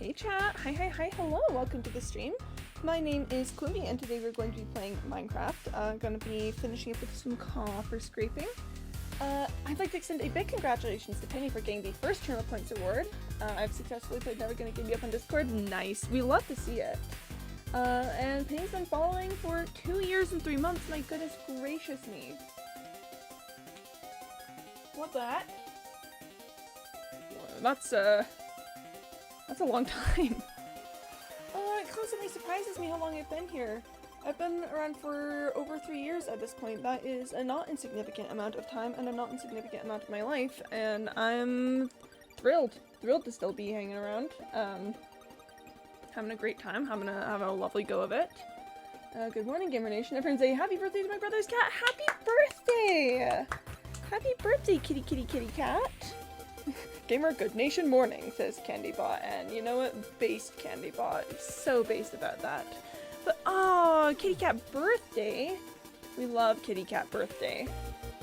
Hey chat, hi, hello, welcome to the stream. My name is Quimby and today we're going to be playing Minecraft. Going to be finishing up with some copper scraping. I'd like to extend a big congratulations to Penny for getting the first Tournament Points award. I've successfully played Never Gonna Give You Up on Discord. Nice, we love to see it. And Penny's been following for 2 years and 3 months, my goodness gracious me. What's that? That's a long time. It constantly surprises me how long I've been here. I've been around for over 3 years at this point. That is a not insignificant amount of time and a not insignificant amount of my life, and I'm thrilled to still be hanging around. Having a great time, having a lovely go of it. Good morning, Gamer Nation. Everyone say happy birthday to my brother's cat. Happy birthday! Happy birthday, kitty cat. Gamer Good Nation morning, says CandyBot, and you know what? Based CandyBot. It's so based about that. But oh, kitty cat birthday. We love kitty cat birthday.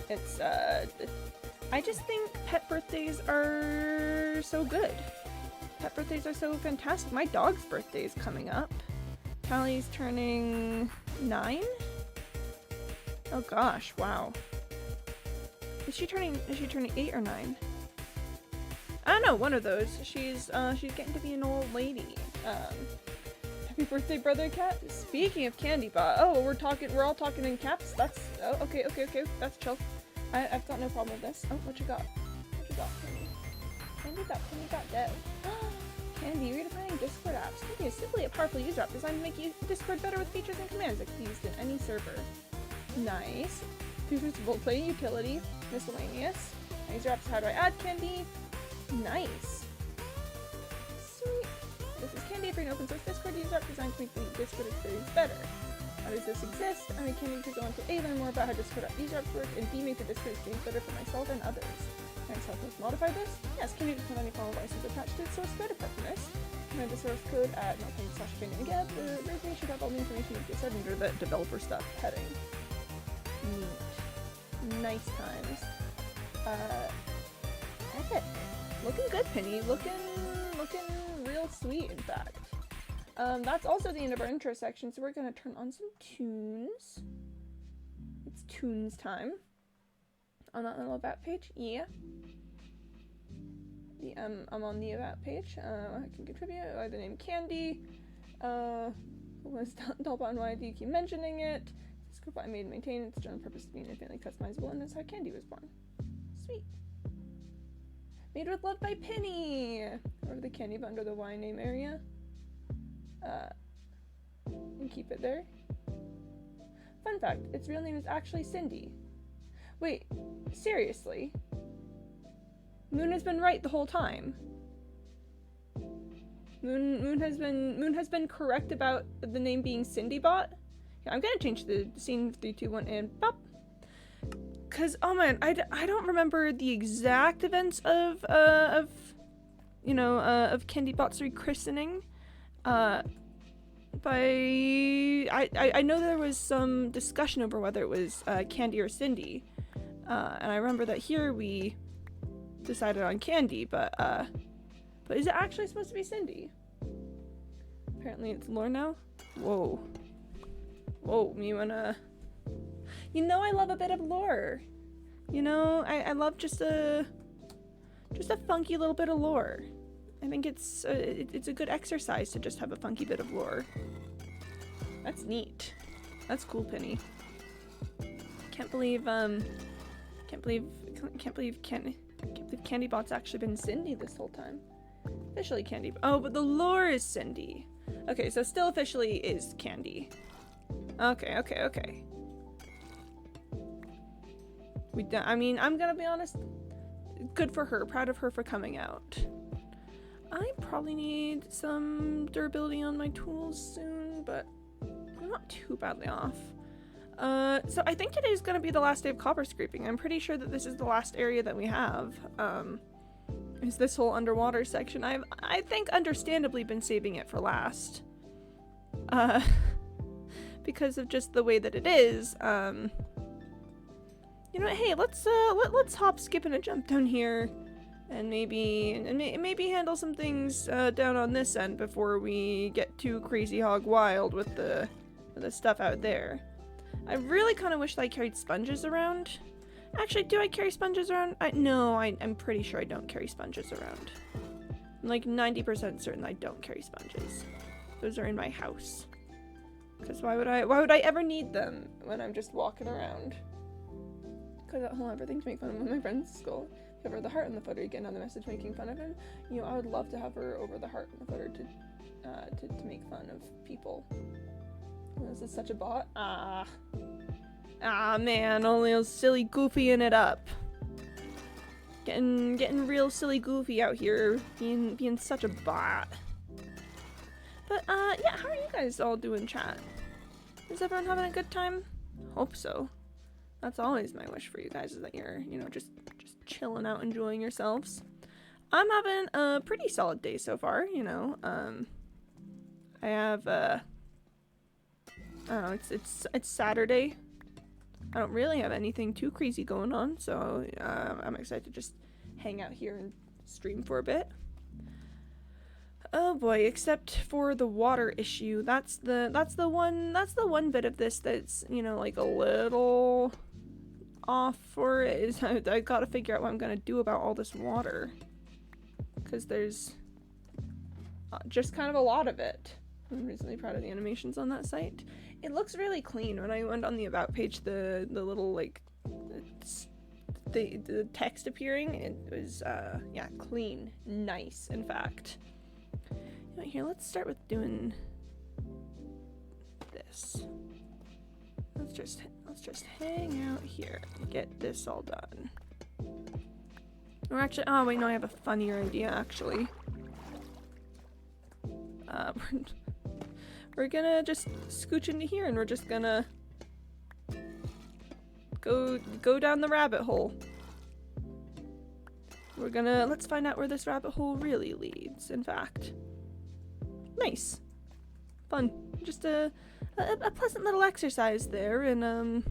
It's I just think pet birthdays are so good. Pet birthdays are so fantastic. My dog's birthday is coming up. Tally's turning 9? Oh gosh, wow. Is she turning 8 or 9? I don't know, one of those. She's getting to be an old lady. Happy birthday, brother cat. Speaking of CandyBot, oh, we're all talking in caps. That's okay. That's chill. I've got no problem with this. Oh, what you got? Candy got dead. Candy, redefining Discord apps. Candy is simply a powerful user app designed to make Discord better with features and commands that can be used in any server. Nice. Features of role-play, utility, miscellaneous. User apps, how do I add Candy? Nice. Sweet. This is Candy, a free and open source Discord user app designed to make the Discord experience better. How does this exist? I made Candy to go on to A, learn more about how Discord user apps work, and B, make the Discord experience better for myself and others. Can I self-host modify this? Yes, Candy doesn't have any formal license attached to its source code apart from this. Find the source code at melting/opinion. The replay should have all the information you just said under the developer stuff heading. Neat. Nice times. Epic. Looking good, Penny. Looking real sweet, in fact. That's also the end of our intro section, so we're gonna turn on some tunes. It's tunes time. On that little about page, yeah. I'm on the about page. I can contribute. I have the name Candy. Was Dollbot, and why do you keep mentioning it? It's a script I made and maintained. Its general purpose is being infinitely customizable, and that's how Candy was born. Sweet. Made with love by Penny! Over the Candy, but under the Y name area. And keep it there. Fun fact, its real name is actually Cindy. Wait, seriously? Moon has been right the whole time. Moon has been correct about the name being CindyBot. Yeah, I'm gonna change the scene 3, 2, 1 and pop. Cause oh man, I don't remember the exact events of CandyBot's rechristening. But I know there was some discussion over whether it was Candy or Cindy. And I remember that here we decided on Candy, but is it actually supposed to be Cindy? Apparently it's lore now. Whoa, me wanna. You know I love a bit of lore. You know, I love just a funky little bit of lore. I think it's a good exercise to just have a funky bit of lore. That's neat. That's cool, Penny. Can't believe CandyBot's actually been Cindy this whole time. Officially Candy. Oh, but the lore is Cindy. Okay, so still officially is Candy. Okay. I mean, I'm gonna be honest. Good for her. Proud of her for coming out. I probably need some durability on my tools soon, but I'm not too badly off. So I think today's gonna be the last day of copper scraping. I'm pretty sure that this is the last area that we have. Is this whole underwater section. I think understandably been saving it for last. Because of just the way that it is. You know what, hey, let's hop, skip, and a jump down here And maybe handle some things down on this end before we get too crazy hog wild with the stuff out there. I really kind of wish that I carried sponges around. Actually, do I carry sponges around? No, I'm pretty sure I don't carry sponges around. I'm like 90% certain I don't carry sponges. Those are in my house. Because why would I ever need them when I'm just walking around? Because that whole everything to make fun of my friend's school. Give her the heart in the footer, you get another message making fun of him. You know, I would love to have her over the heart in the footer to make fun of people. This is such a bot. Ah man, only a silly goofying it up. Getting real silly goofy out here, being such a bot. But yeah, how are you guys all doing, chat? Is everyone having a good time? Hope so. That's always my wish for you guys, is that you're, you know, just chilling out, enjoying yourselves. I'm having a pretty solid day so far, you know. I have I don't know, it's Saturday. I don't really have anything too crazy going on, so I'm excited to just hang out here and stream for a bit. Oh boy, except for the water issue. That's the one bit of this that's, you know, like a little off for it. Is I gotta figure out what I'm gonna do about all this water, because there's just kind of a lot of it. I'm reasonably proud of the animations on that site. It looks really clean. When I went on the about page, the little like the text appearing, it was yeah, clean, nice, in fact. You know, here, let's start with doing this. Let's just hang out here and get this all done. Or actually, oh wait, no, I have a funnier idea actually. We're gonna just scooch into here and we're just gonna go down the rabbit hole. Let's find out where this rabbit hole really leads, in fact. Nice. Fun. Just a pleasant little exercise there in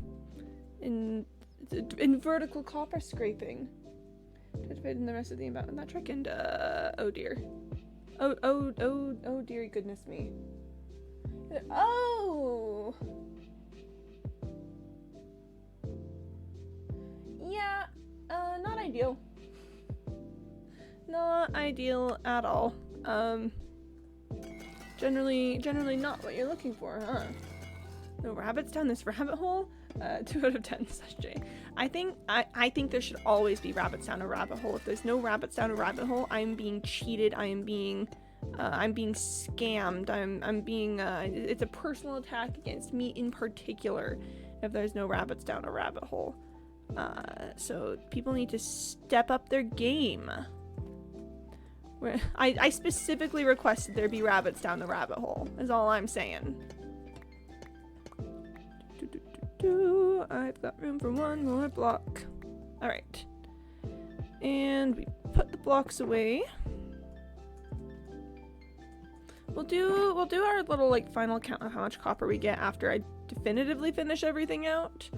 vertical copper scraping. Participate in the rest of the about that trick and oh dear. Oh dear goodness me. Oh! Yeah, not ideal. Not ideal at all. Generally not what you're looking for, huh? No rabbits down this rabbit hole? 2 out of 10, says Jay. I think there should always be rabbits down a rabbit hole. If there's no rabbits down a rabbit hole, I'm being cheated, I'm being scammed, I'm being, it's a personal attack against me in particular if there's no rabbits down a rabbit hole. So people need to step up their game. I specifically requested there be rabbits down the rabbit hole, is all I'm saying. I've got room for one more block. Alright. And we put the blocks away. We'll do our little like final count of how much copper we get after I definitively finish everything out.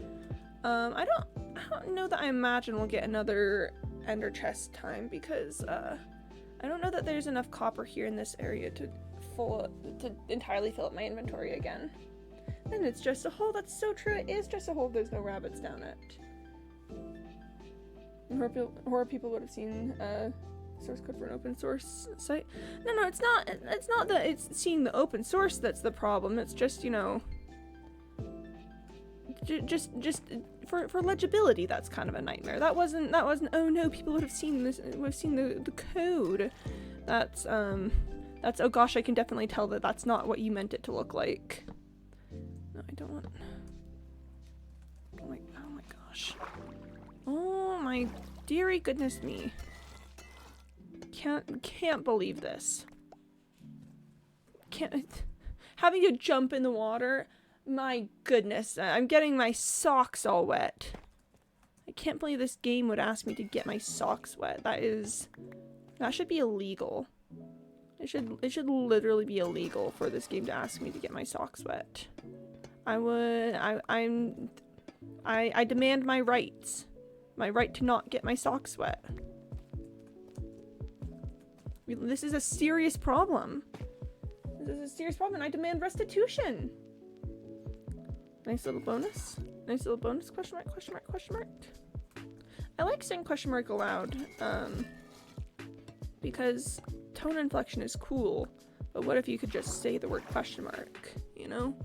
I don't know that I imagine we'll get another ender chest time because I don't know that there's enough copper here in this area to entirely fill up my inventory again. And it's just a hole. That's so true. It is just a hole. There's no rabbits down it. Horror people would have seen source code for an open source site. No, it's not. It's not that it's seeing the open source that's the problem. It's just, you know, just for legibility. That's kind of a nightmare. That wasn't. Oh no, people would have seen this. Would have seen the code. That's oh gosh, I can definitely tell that that's not what you meant it to look like. No, I don't want. Oh my gosh. Oh my dearie goodness me. Can't believe this. Having to jump in the water. My goodness, I'm getting my socks all wet. I can't believe this game would ask me to get my socks wet. That should be illegal. It should literally be illegal for this game to ask me to get my socks wet. I demand my rights. My right to not get my socks wet. This is a serious problem. This is a serious problem, and I demand restitution. Nice little bonus. Nice little bonus. Question mark, question mark, question mark. I like saying question mark aloud, because tone inflection is cool, but what if you could just say the word question mark, you know?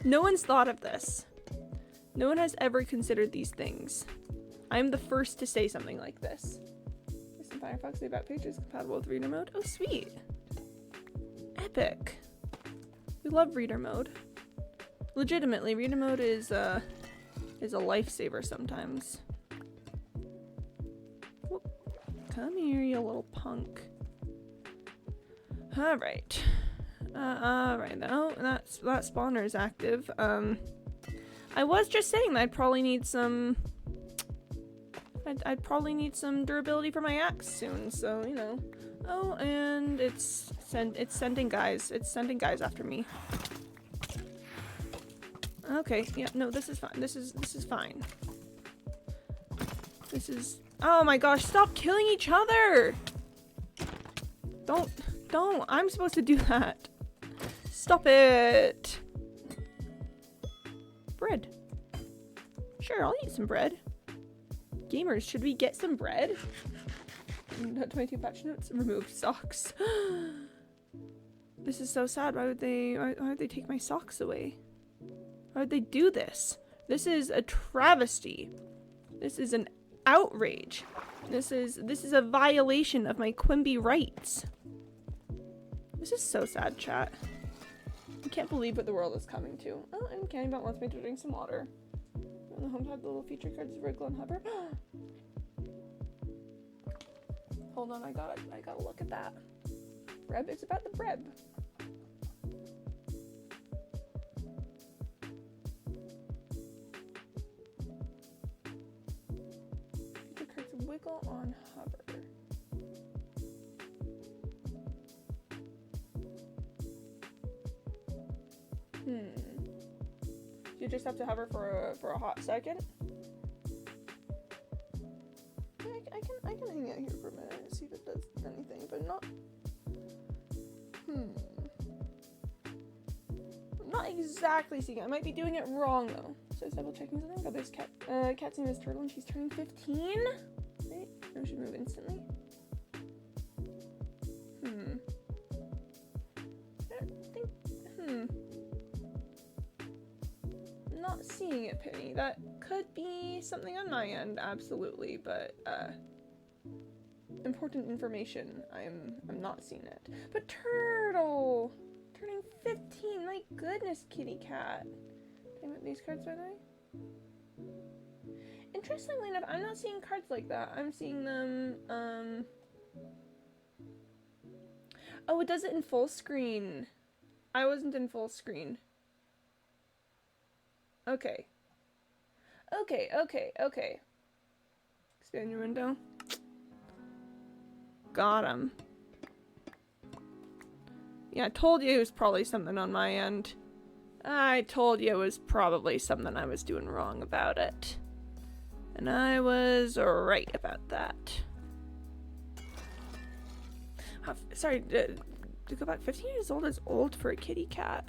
No one's thought of this. No one has ever considered these things. I'm the first to say something like this. There's some Firefox About Page is compatible with reader mode. Oh, sweet. Epic. We love reader mode. Legitimately, reader mode is a lifesaver sometimes. Whoop. Come here, you little punk. Alright. Alright, now that spawner is active. I was just saying that I'd probably need some durability for my axe soon, so you know. Oh, and it's sending guys. It's sending guys after me. Okay, yeah, no, this is fine. This is fine. This is, oh my gosh, stop killing each other! Don't, I'm supposed to do that. Stop it! Bread. Sure, I'll eat some bread. Gamers, should we get some bread? 22 patch notes. Removed socks. This is so sad. Why would they take my socks away? Why would they do this? This is a travesty. This is an outrage. This is a violation of my Quimby rights. This is so sad, chat. I can't believe what the world is coming to. Oh, and Cannybot wants me to drink some water. On the home tab, the little feature cards wriggle and hover. Hold on, I gotta look at that. Breb, it's about the Breb. Feature cards wiggle on hover. You just have to hover for a hot second. I can hang out here for a minute and see if it does anything, but not. I'm not exactly seeing it. I might be doing it wrong though. So it's double checking something. Oh, there's Cat. Cat's name is Turtle, and she's turning 15. Wait, no, she move instantly. Not seeing it, Penny. That could be something on my end, absolutely, but important information. I'm not seeing it. But Turtle turning 15. My goodness, kitty cat. Damn it, these cards, by the way. Interestingly enough, I'm not seeing cards like that. I'm seeing them. Oh, it does it in full screen. I wasn't in full screen. Okay. Okay. Expand your window. Got him. Yeah, I told you it was probably something on my end. I told you it was probably something I was doing wrong about it. And I was right about that. Sorry, to go back 15 years old is old for a kitty cat.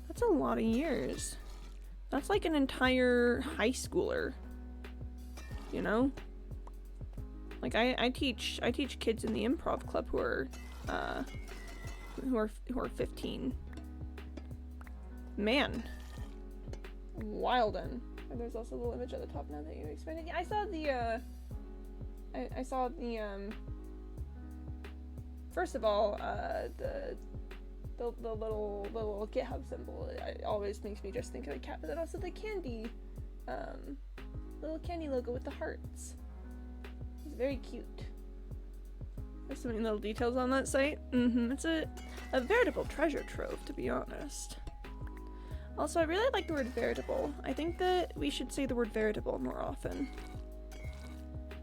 That's a lot of years. That's like an entire high schooler, you know? Like I teach kids in the improv club who are 15. Man, wildin'. And there's also a little image at the top now that you expanded. Yeah, I saw the first of all, the little GitHub symbol, it always makes me just think of a cat, but then also the candy, little candy logo with the hearts. It's very cute. There's so many little details on that site. It's a veritable treasure trove, to be honest. Also, I really like the word veritable. I think that we should say the word veritable more often.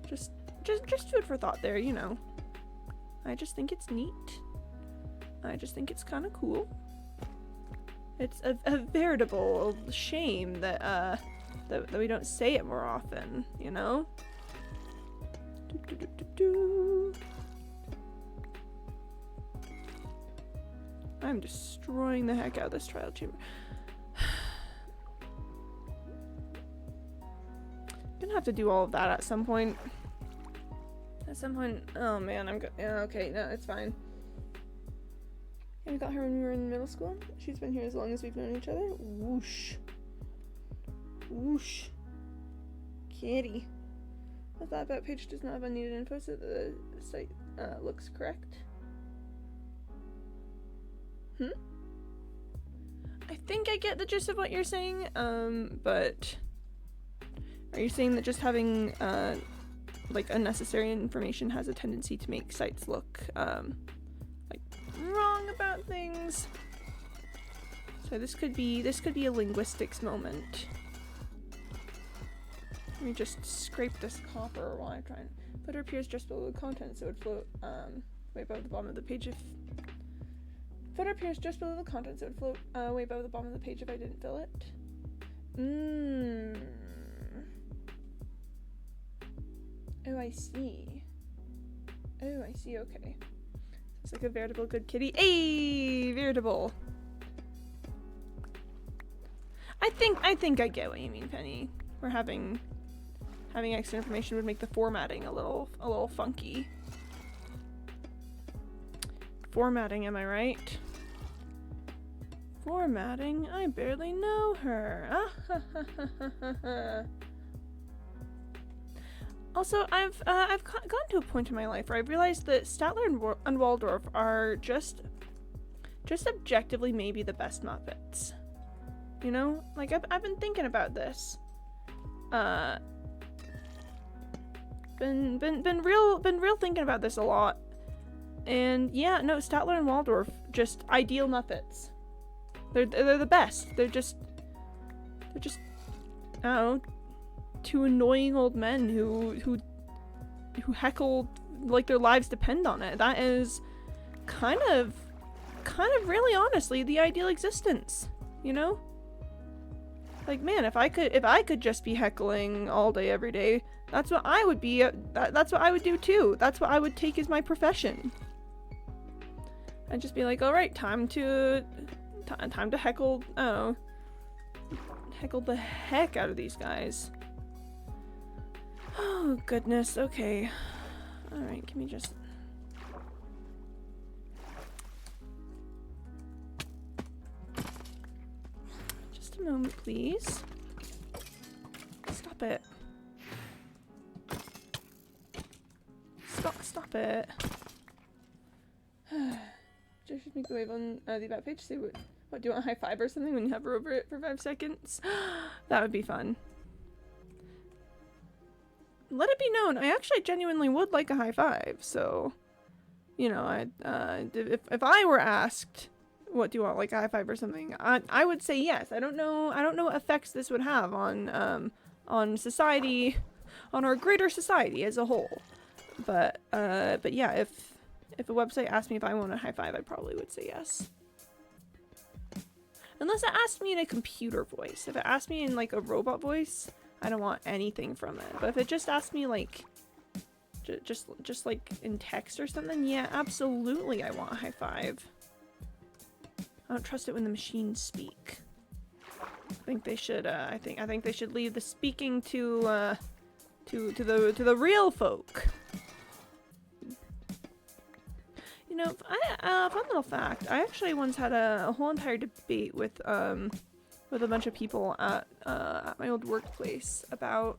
Just food for thought there, you know. I just think it's neat. I just think it's kind of cool. It's a veritable shame that that we don't say it more often, you know? I'm destroying the heck out of this trial chamber. Gonna have to do all of that at some point. At some point. Oh man, I'm good. Yeah, okay, no, it's fine. Yeah, we got her when we were in middle school. She's been here as long as we've known each other. Whoosh. Whoosh. Kitty. I thought that page does not have unneeded info, so the site looks correct. I think I get the gist of what you're saying, but are you saying that just having like unnecessary information has a tendency to make sites look like wrong about things? So this could be a linguistics moment. Let me just scrape this copper while I try and footer appears just below the content, so it would float way above the bottom of the page if footer appears just below the content, so it would float way above the bottom of the page if I didn't fill it. Oh, I see. Oh, I see, okay. It's like a veritable good kitty. Hey, veritable. I think I get what you mean, Penny. We're having extra information would make the formatting a little funky. Formatting, am I right? Formatting? I barely know her. Also, I've gotten to a point in my life where I've realized that Statler and Waldorf are just objectively maybe the best Muppets. You know, like I've been thinking about this. Been real thinking about this a lot. And yeah, no, Statler and Waldorf, just ideal Muppets. They're the best. They're just I don't know, two annoying old men who heckle like their lives depend on it. That is kind of really honestly the ideal existence, you know? Like, man, if I could just be heckling all day every day, that's what I would be. That's what I would do too. That's what I would take as my profession. I'd just be like, all right, time to heckle. Oh, heckle the heck out of these guys. Oh goodness. Okay. All right. Can we just? Just a moment, please. Stop it. Stop it. Just make the wave on the about page. Say what do you want, a high five or something when you hover over it for 5 seconds? That would be fun. Let it be known, I actually genuinely would like a high five. So, you know, if I were asked, what do you want, like a high five or something, I would say yes. I don't know what effects this would have on society, on our greater society as a whole. But yeah, if a website asked me if I want a high five, I probably would say yes. Unless it asked me in a computer voice. If it asked me in like a robot voice, I don't want anything from it. But if it just asked me like, just like in text or something, yeah, absolutely I want a high five. I don't trust it when the machines speak. I think they should. I think they should leave the speaking to the real folk. You know, fun little fact. I actually once had a whole entire debate with a bunch of people at my old workplace about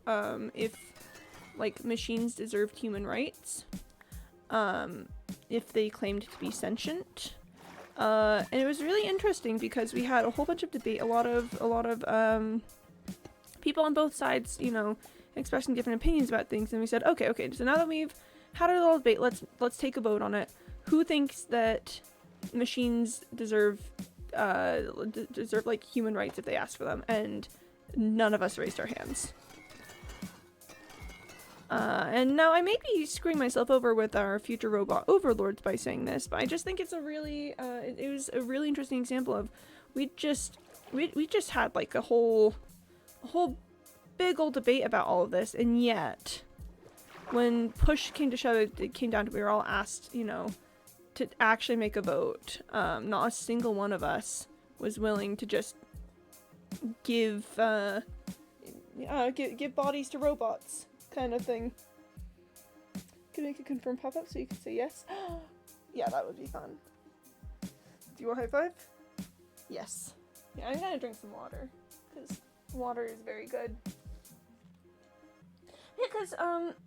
if like machines deserved human rights, if they claimed to be sentient, and it was really interesting because we had a whole bunch of debate. A lot of people on both sides, you know, expressing different opinions about things, and we said, okay. So now that we've had our little debate, let's take a vote on it. Who thinks that machines deserve like human rights if they ask for them? And none of us raised our hands. And now I may be screwing myself over with our future robot overlords by saying this, but I just think it's a really it was a really interesting example of we just had like a whole big old debate about all of this, and yet when push came to shove, it came down to we were all asked, you know, to actually make a vote. Not a single one of us was willing to just give bodies to robots kind of thing. Could make a confirm pop-up so you could say yes. Yeah, that would be fun. Do you want a high five? Yes. Yeah, I'm gonna drink some water because water is very good. Because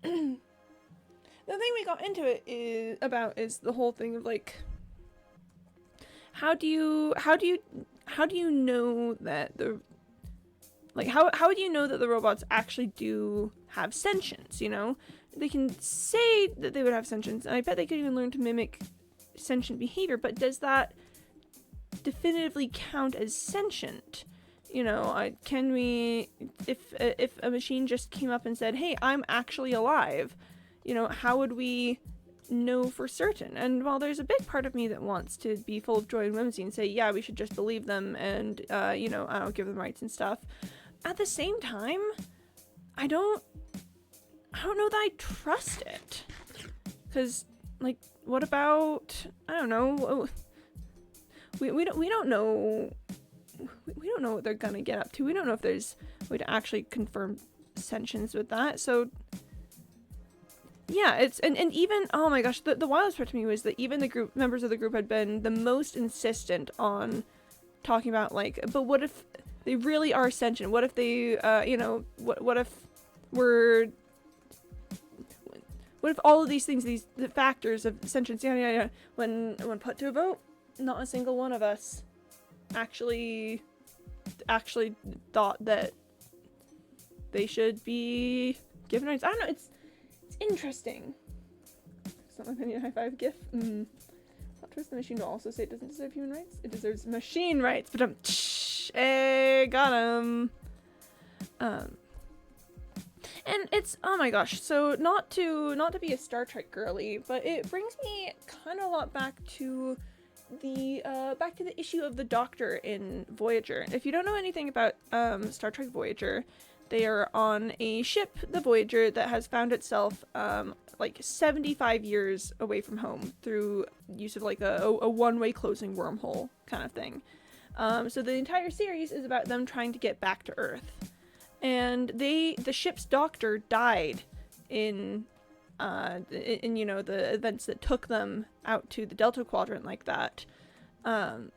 the thing we got into it is the whole thing of like, how do you know that how would you know that the robots actually do have sentience, you know? They can say that they would have sentience, and I bet they could even learn to mimic sentient behavior, but does that definitively count as sentient? You know, can we, if a machine just came up and said, hey, I'm actually alive, you know, how would we know for certain? And while there's a big part of me that wants to be full of joy and whimsy and say, yeah, we should just believe them and, you know, I don't give them rights and stuff, at the same time, I don't know that I trust it. Because, like, what about, I don't know, we don't know, we don't know what they're gonna get up to. We don't know if there's a way to actually confirm sentience with that. So, yeah, it's, and even, oh my gosh, the wildest part to me was that even the members of the group had been the most insistent on talking about, like, but what if they really are sentient? What if they, you know, what if all of these things, the factors of sentience, yada yada yada, when put to a vote, not a single one of us actually thought that they should be given rights. I don't know, it's interesting. It's not my opinion, high five gif. Not twist the machine to also say it doesn't deserve human rights. It deserves machine rights, but hey, got him. And it's, oh my gosh, so not to be a Star Trek girly, but it brings me kind of a lot back to the issue of the Doctor in Voyager. If you don't know anything about Star Trek Voyager, they are on a ship, the Voyager, that has found itself like 75 years away from home through use of like a one-way closing wormhole kind of thing. So the entire series is about them trying to get back to Earth. And the ship's doctor died in you know, the events that took them out to the Delta Quadrant like that. But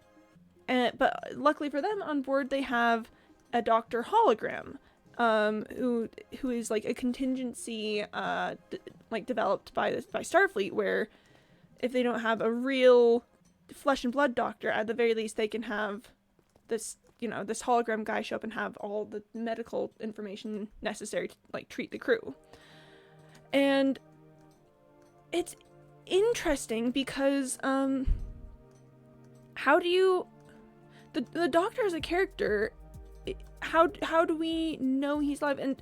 luckily for them, on board they have a Doctor hologram, who is like a contingency like developed by Starfleet, where if they don't have a real flesh and blood doctor, at the very least they can have this, you know, this hologram guy show up and have all the medical information necessary to like treat the crew. And it's interesting because how do you, the Doctor as a character, how do we know he's alive? And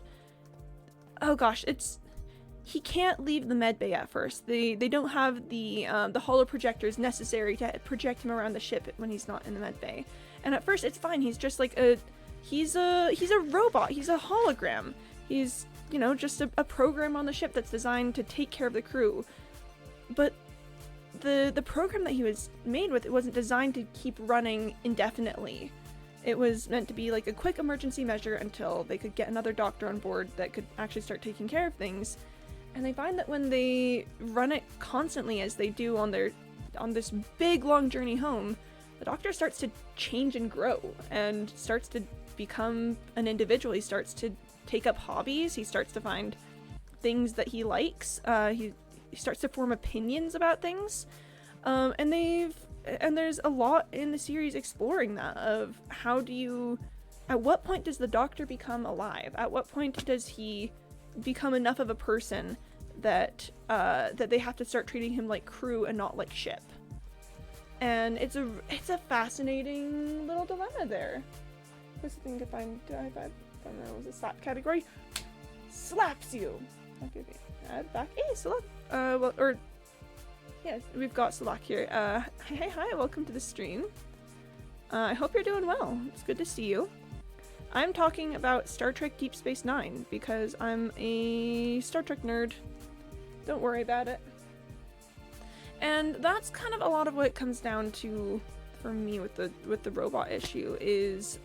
oh gosh, he can't leave the medbay at first. They don't have the holo projectors necessary to project him around the ship when he's not in the medbay. And at first it's fine. He's just like he's a robot. He's a hologram. He's, you know, just a program on the ship that's designed to take care of the crew. But the program that he was made with, it wasn't designed to keep running indefinitely. It was meant to be like a quick emergency measure until they could get another doctor on board that could actually start taking care of things. And they find that when they run it constantly, as they do on this big long journey home, the Doctor starts to change and grow and starts to become an individual. He starts to take up hobbies. He starts to find things that he likes. He starts to form opinions about things. And there's a lot in the series exploring that, of at what point does the Doctor become alive? At what point does he become enough of a person that they have to start treating him like crew and not like ship? And it's a fascinating little dilemma there. What's the thing to find? I don't know, it was a slap category. Slaps you. Okay, add back. Hey, Salak. Yeah, we've got Salak here. Hi, welcome to the stream. I hope you're doing well. It's good to see you. I'm talking about Star Trek Deep Space Nine because I'm a Star Trek nerd. Don't worry about it. And that's kind of a lot of what it comes down to for me with the robot issue is,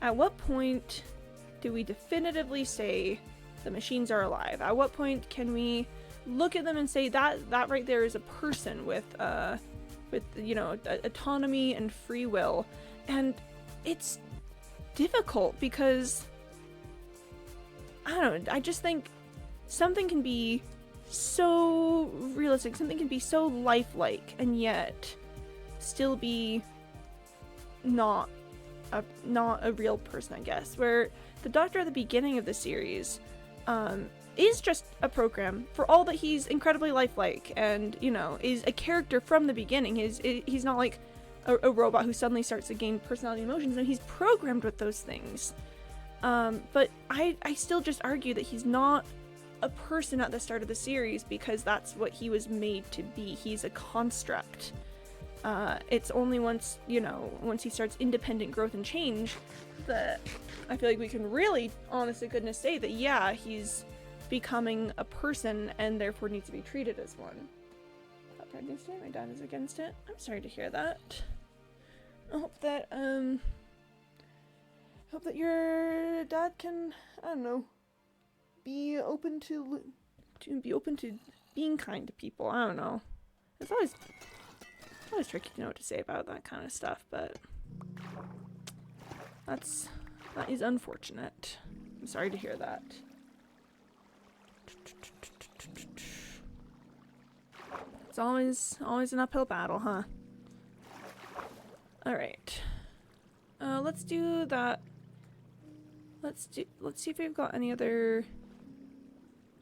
at what point do we definitively say the machines are alive? At what point can we look at them and say that right there is a person with you know, autonomy and free will? And it's difficult because I don't know, I just think something can be so realistic, something can be so lifelike, and yet still be not a real person, I guess. Where the Doctor at the beginning of the series is just a program, for all that he's incredibly lifelike and, you know, is a character from the beginning. He's not like a robot who suddenly starts to gain personality and emotions, and he's programmed with those things. But I still just argue that he's not a person at the start of the series because that's what he was made to be. He's a construct. It's only once, you know, once he starts independent growth and change that I feel like we can really, honest to goodness, say that, yeah, he's becoming a person and therefore needs to be treated as one. Pregnancy, my dad is against it. I'm sorry to hear that. I hope that your dad can, I don't know, be open to being kind to people. I don't know. It's always tricky to know what to say about that kind of stuff, but that is unfortunate. I'm sorry to hear that. It's always an uphill battle, huh? All right. Let's do that. Let's see if we've got any other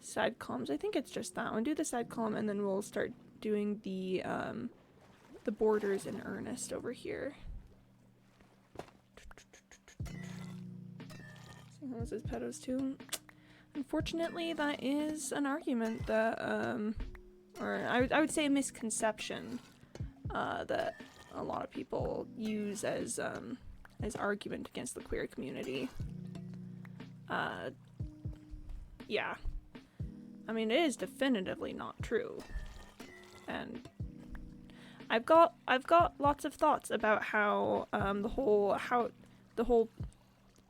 side columns. I think it's just that one. Do the side column, and then we'll start doing the borders in earnest over here. See how this is pedos too. Unfortunately, that is an argument that, or I would say a misconception, that a lot of people use as argument against the queer community. Yeah. I mean, it is definitively not true. And I've got lots of thoughts about how the whole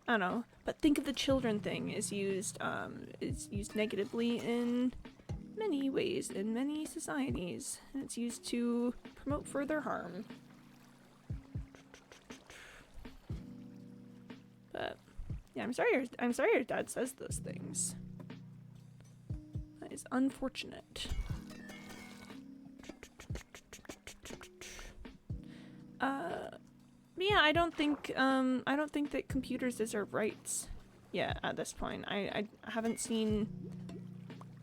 I don't know, but think of the children thing is used negatively in many ways in many societies, and it's used to promote further harm. But yeah, I'm sorry your dad says those things. That is unfortunate. Yeah, I don't think that computers deserve rights yet at this point. I haven't seen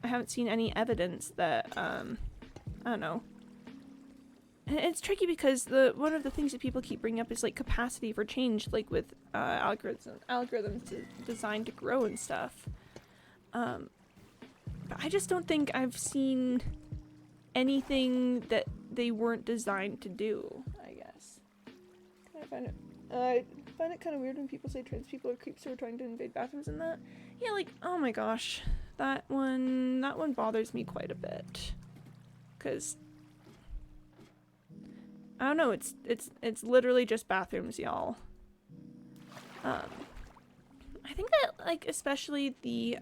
any evidence that I don't know. It's tricky because one of the things that people keep bringing up is like capacity for change, like with algorithms designed to grow and stuff. But I just don't think I've seen anything that they weren't designed to do, I guess. I find it kind of weird when people say trans people are creeps who are trying to invade bathrooms and that. Yeah, like, oh my gosh. That one bothers me quite a bit. 'Cause I don't know, it's literally just bathrooms, y'all. I think that, like, especially the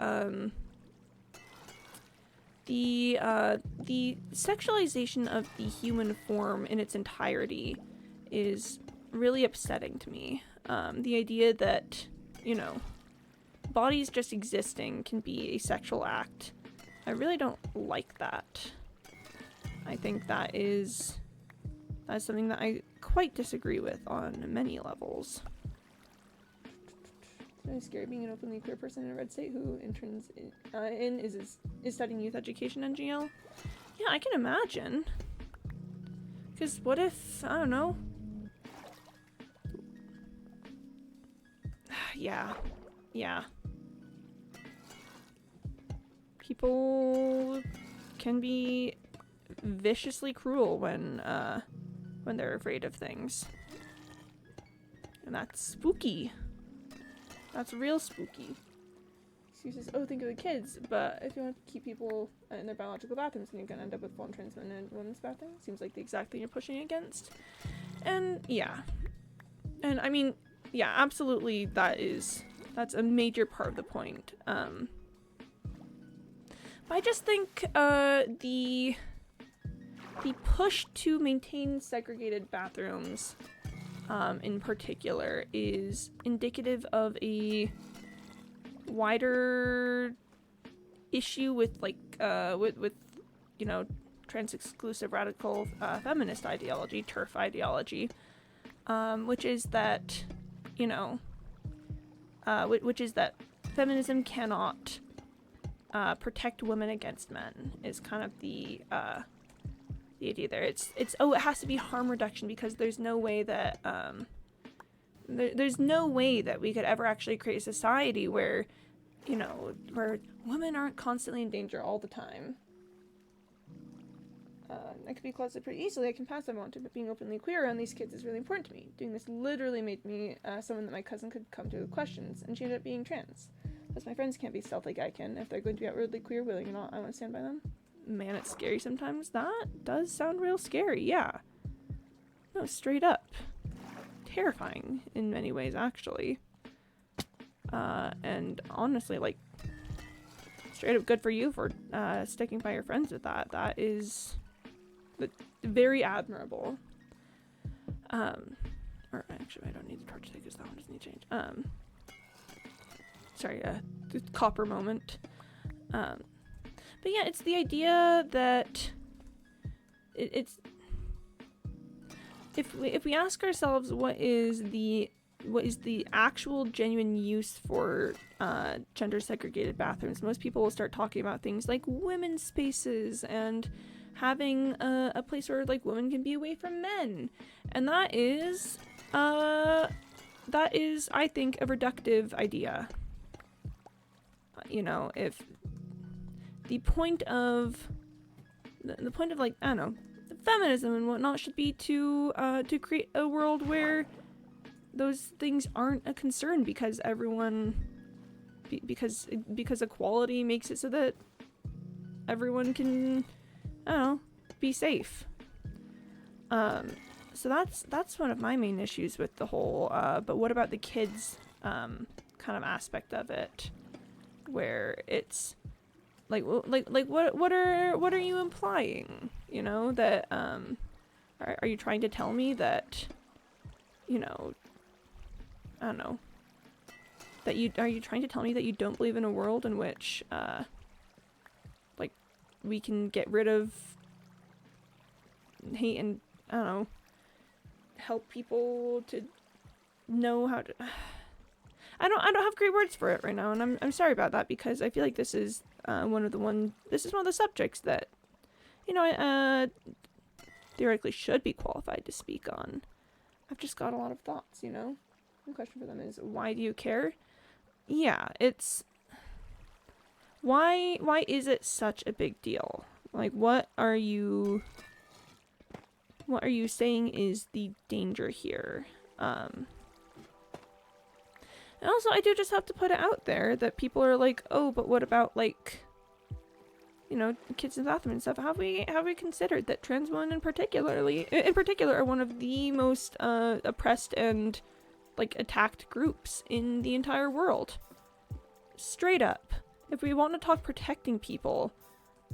sexualization of the human form in its entirety is really upsetting to me. The idea that, you know, bodies just existing can be a sexual act. I really don't like that. I think that is something that I quite disagree with on many levels. It's really scary being an openly queer person in a red state who interns is studying youth education in GL. Yeah, I can imagine. Because what if, I don't know. Yeah. People can be viciously cruel when they're afraid of things. And that's spooky. That's real spooky. excuses. Oh, think of the kids. But if you want to keep people in their biological bathrooms, then you're gonna end up with foreign trans men in women's bathrooms. Seems like the exact thing you're pushing against. And yeah, and I mean, yeah, absolutely. That's a major part of the point. But I just think the push to maintain segregated bathrooms, in particular, is indicative of a wider issue with like with you know, trans exclusive radical feminist ideology, TERF ideology, which is that, you know, which is that feminism cannot protect women against men, is kind of the idea there. It's oh, it has to be harm reduction because there's no way that there's no way that we could ever actually create a society where, you know, where women aren't constantly in danger all the time. I could be closeted pretty easily. I can pass that on to, but being openly queer around these kids is really important to me. Doing this literally made me someone that my cousin could come to with questions, and she ended up being trans. Because my friends can't be stealth like I can. If they're going to be outwardly queer, willing or not, I want to stand by them. Man, it's scary sometimes. That does sound real scary, yeah. No, straight up. Terrifying in many ways, actually. And honestly, like, straight up good for you for sticking by your friends with that. That is very admirable. Or actually, I don't need the torch today because that one doesn't need to change. Sorry, the copper moment. But yeah, it's the idea that it's if we ask ourselves what is the actual genuine use for gender segregated bathrooms, most people will start talking about things like women's spaces and having a place where like women can be away from men, and that is I think a reductive idea. You know, if the point of like, I don't know, feminism and whatnot should be to create a world where those things aren't a concern because everyone because equality makes it so that everyone can, I don't know, be safe. So that's one of my main issues with the whole but what about the kids kind of aspect of it, where it's like what are you implying, you know, that are you trying to tell me that, you know, I don't know, that are you trying to tell me that you don't believe in a world in which like we can get rid of hate and, I don't know, help people to know how to I don't have great words for it right now, and I'm sorry about that, because I feel like this is one of the subjects that, you know, I theoretically should be qualified to speak on. I've just got a lot of thoughts, you know. The question for them is, why do you care? Yeah, it's why is it such a big deal? Like, what are you saying is the danger here? And also, I do just have to put it out there that people are like, oh, but what about, like, you know, kids in the bathroom and stuff? Have we considered that trans women in particular are one of the most oppressed and, like, attacked groups in the entire world? Straight up. If we want to talk protecting people,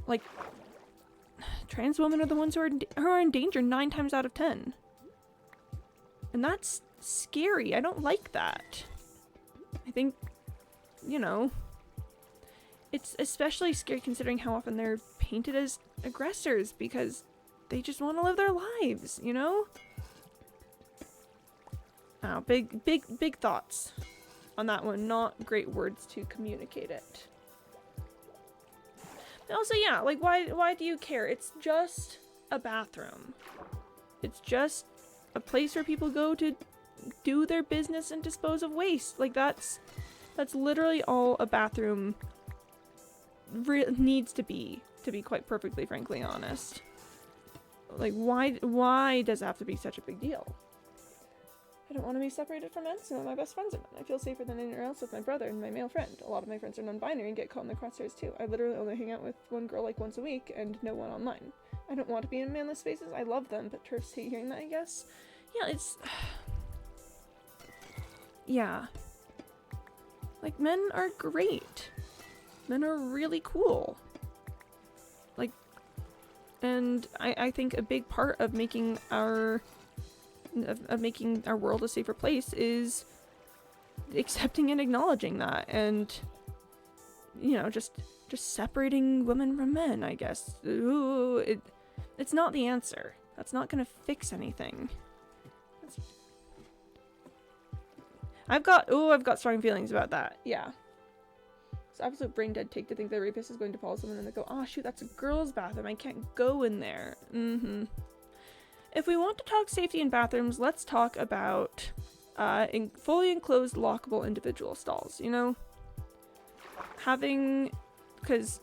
like, trans women are the ones who are in danger 9 times out of 10. And that's scary. I don't like that. I think, you know, it's especially scary considering how often they're painted as aggressors because they just want to live their lives, you know? Oh, big thoughts on that one. Not great words to communicate it. And also, yeah, like, why do you care? It's just a bathroom. It's just a place where people go to do their business and dispose of waste. Like, that's literally all a bathroom needs to be quite perfectly frankly honest. Like, why does it have to be such a big deal? I don't want to be separated from men. Some of my best friends are men. I feel safer than anywhere else with my brother and my male friend. A lot of my friends are non-binary and get caught in the crosshairs too. I literally only hang out with one girl like once a week and no one online. I don't want to be in manless spaces. I love them, but turfs hate hearing that, I guess. Yeah, it's... yeah. Like, men are great. Men are really cool. Like, and I think a big part of making our world a safer place is accepting and acknowledging that, and you know, just separating women from men, I guess. Ooh, it's not the answer. That's not gonna fix anything. I've got strong feelings about that. Yeah. It's absolute brain dead take to think the rapist is going to follow someone and they go, oh shoot, that's a girl's bathroom. I can't go in there. If we want to talk safety in bathrooms, let's talk about fully enclosed lockable individual stalls, you know? Having, because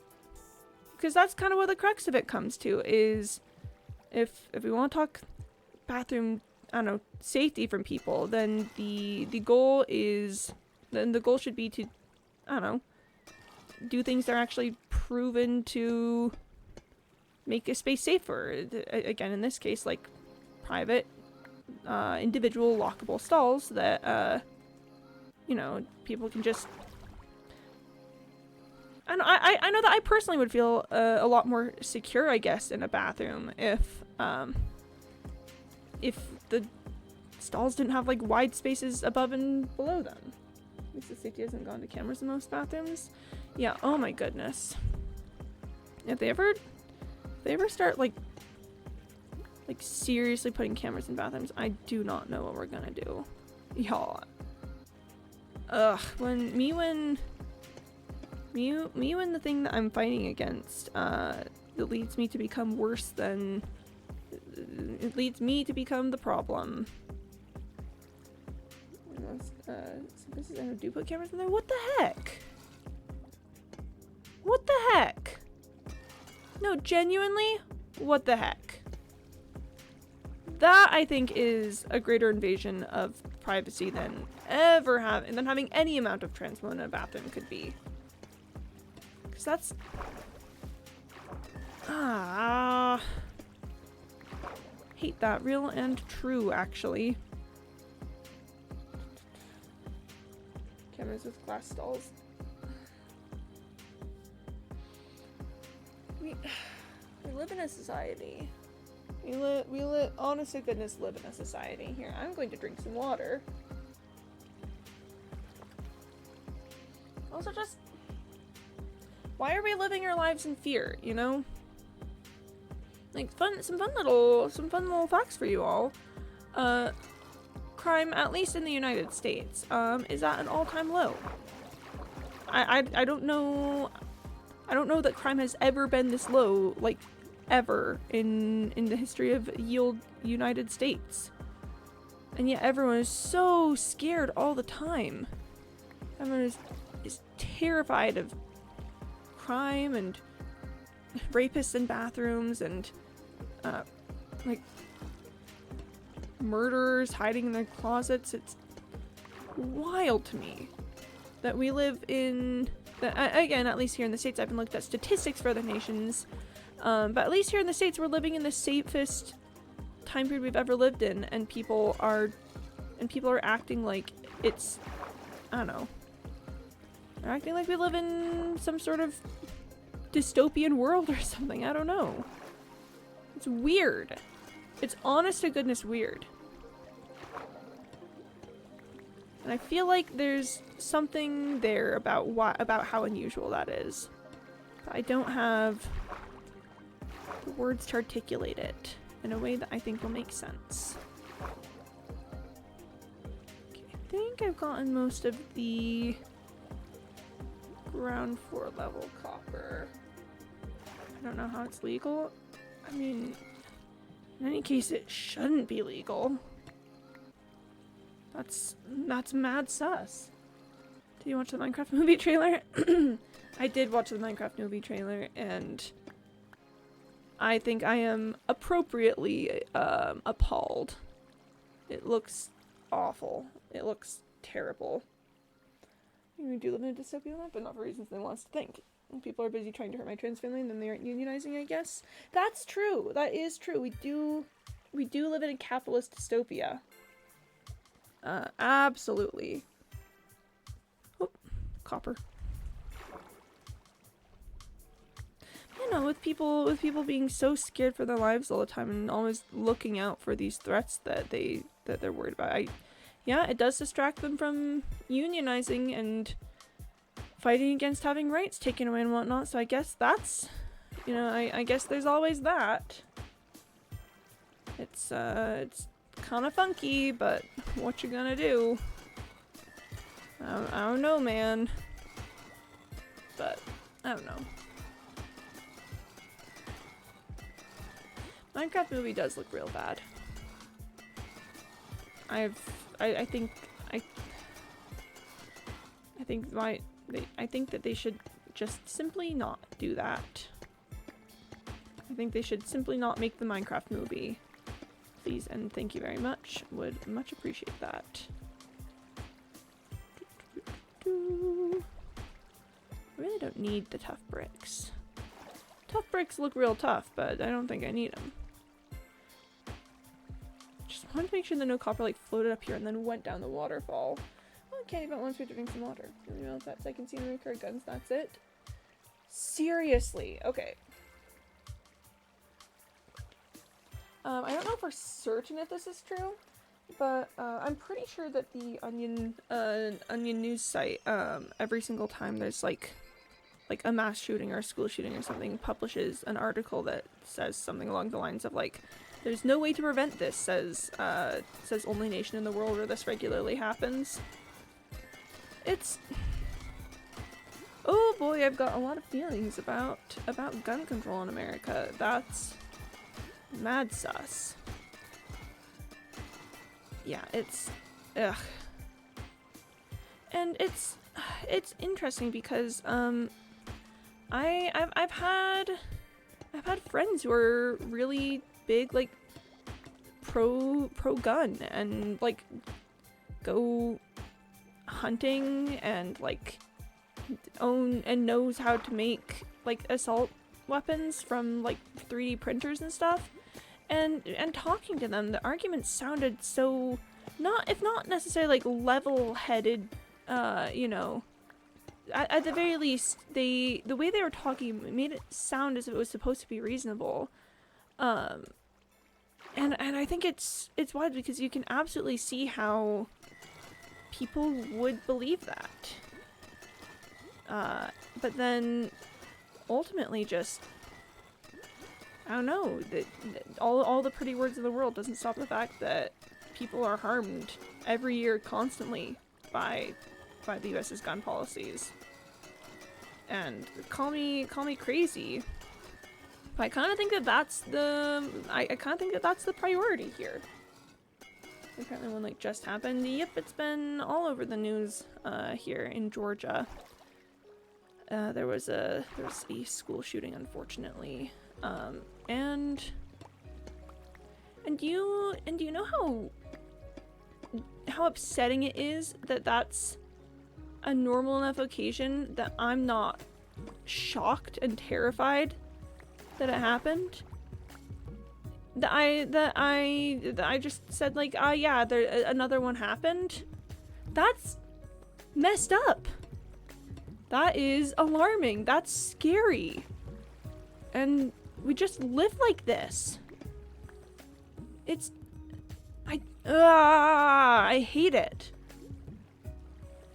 that's kind of what the crux of it comes to, is if we want to talk bathroom, I don't know, safety from people, then the goal should be to, I don't know, do things that are actually proven to make a space safer. Again, in this case, like private, individual lockable stalls that, you know, people can just... And I know that I personally would feel a lot more secure, I guess, in a bathroom if the stalls didn't have like wide spaces above and below them. At least the safety hasn't gone to cameras in most bathrooms. Yeah, oh my goodness. If they ever start like seriously putting cameras in bathrooms, I do not know what we're gonna do. Y'all. Ugh, when the thing that I'm fighting against, it leads me to become worse than... It leads me to become the problem. I do put cameras in there? What the heck? What the heck? No, genuinely, what the heck? That, I think, is a greater invasion of privacy than having any amount of trans women in a bathroom could be. Because that's... hate that. Real and true, actually. Cameras with glass stalls. We live in a society. We honest to goodness, live in a society. Here, I'm going to drink some water. Also, just... why are we living our lives in fear, you know? Like, some fun little facts for you all. Crime, at least in the United States, is at an all-time low. I don't know that crime has ever been this low, like, ever in the history of yield United States. And yet everyone is so scared all the time. Everyone is terrified of crime and rapists in bathrooms and like murderers hiding in their closets. It's wild to me that we live in again, at least here in the States. I haven't looked at statistics for other nations, but at least here in the States we're living in the safest time period we've ever lived in, and people are acting like it's, I don't know, they're acting like we live in some sort of dystopian world or something. I don't know. It's weird. It's honest to goodness weird. And I feel like there's something there about how unusual that is. But I don't have the words to articulate it in a way that I think will make sense. Okay, I think I've gotten most of the ground floor level copper. I don't know how it's legal. I mean, in any case, it shouldn't be legal. That's mad sus. Did you watch the Minecraft movie trailer? I did watch the Minecraft movie trailer, and I think I am appropriately appalled. It looks awful. It looks terrible. We do live in a dystopian land, but not for reasons they want us to think. And people are busy trying to hurt my trans family, and then they aren't unionizing, I guess. That's true. That is true. We do live in a capitalist dystopia. Absolutely. Oh, copper. You know, with people being so scared for their lives all the time and always looking out for these threats that they're worried about. Yeah, it does distract them from unionizing and fighting against having rights taken away and whatnot. So I guess that's, you know, I guess there's always that. It's kind of funky, but what you gonna do? I don't know, man. But I don't know. Minecraft movie does look real bad. I think that they should just simply not do that. I think they should simply not make the Minecraft movie. Please and thank you very much. Would much appreciate that. I really don't need the tough bricks. Tough bricks look real tough, but I don't think I need them. Just wanted to make sure that no copper like floated up here and then went down the waterfall. Oh, can't even once we drink some water. You know, that's I can see in recurred guns. That's it. Seriously, okay. I don't know for certain if this is true, but I'm pretty sure that the Onion news site, every single time there's like a mass shooting or a school shooting or something, publishes an article that says something along the lines of like, there's no way to prevent this, says only nation in the world where this regularly happens. It's... Oh boy, I've got a lot of feelings about gun control in America. That's mad sus. Yeah, it's... Ugh. And it's interesting because, I've had friends who are really big, like, pro gun and like go hunting and like own and knows how to make like assault weapons from like 3D printers and stuff, and talking to them, the arguments sounded so if not necessarily like level-headed, you know, at the very least the way they were talking made it sound as if it was supposed to be reasonable. And I think it's wild because you can absolutely see how people would believe that. But then ultimately just, I don't know, all the pretty words of the world doesn't stop the fact that people are harmed every year constantly by the US's gun policies. And call me crazy, but I kind of think that that's the priority here. Apparently one like just happened. Yep, it's been all over the news here in Georgia. There was a school shooting, unfortunately. And do you know how upsetting it is that that's a normal enough occasion that I'm not shocked and terrified that it happened? That I just said like, yeah, another one happened. That's messed up. That is alarming. That's scary. And we just live like this. I hate it.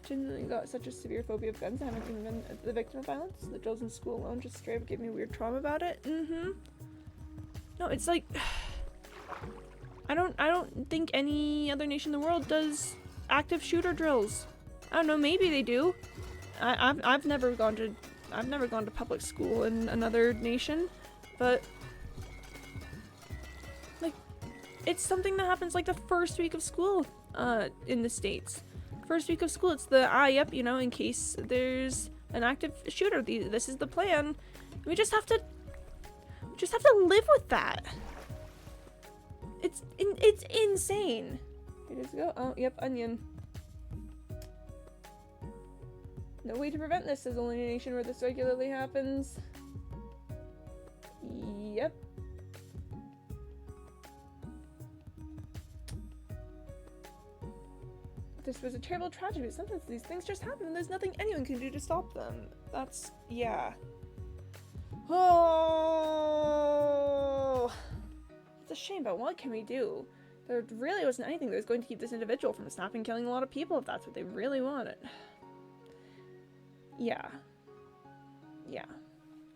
Genuinely got such a severe phobia of guns. I haven't even been the victim of violence. The drills in school alone just straight up gave me weird trauma about it. No, it's like, I don't think any other nation in the world does active shooter drills. I don't know, maybe they do. I've never gone to public school in another nation, but like, it's something that happens like the first week of school in the States. First week of school, it's the yep, you know, in case there's an active shooter, this is the plan. We just have to live with that. It's insane. Here does it go? Oh, yep, onion. No way to prevent this, says only a nation where this regularly happens. Yep. This was a terrible tragedy, but sometimes these things just happen and there's nothing anyone can do to stop them. That's, yeah. Oh! It's a shame, but what can we do? There really wasn't anything that was going to keep this individual from snapping and killing a lot of people if that's what they really wanted. Yeah. Yeah.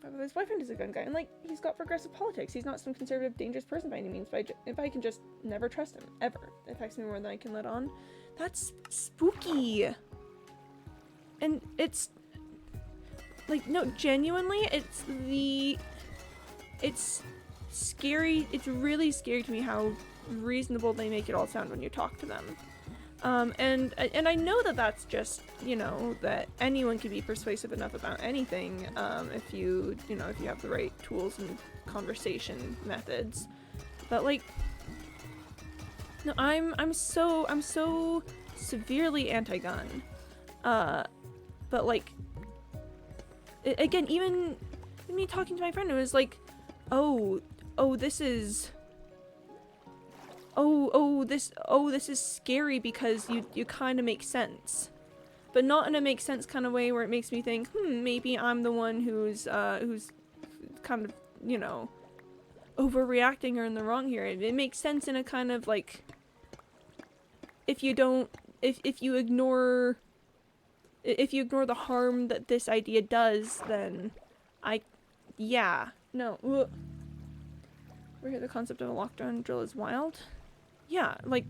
But his boyfriend is a gun guy, and, like, he's got progressive politics. He's not some conservative, dangerous person by any means, but if I can just never trust him, ever. It affects me more than I can let on. That's spooky. And it's, like, no, genuinely, it's scary. It's really scary to me how reasonable they make it all sound when you talk to them. And I know that that's just, you know, that anyone can be persuasive enough about anything, if you have the right tools and conversation methods. But, like, no, I'm so severely anti-gun. But, like, again, even me talking to my friend, it was like, oh, this is scary because you kind of make sense, but not in a make sense kind of way where it makes me think, maybe I'm the one who's kind of, you know, overreacting or in the wrong here. It makes sense in a kind of like, if you ignore the harm that this idea does, then no. We hear the concept of a lockdown drill is wild. Yeah, like,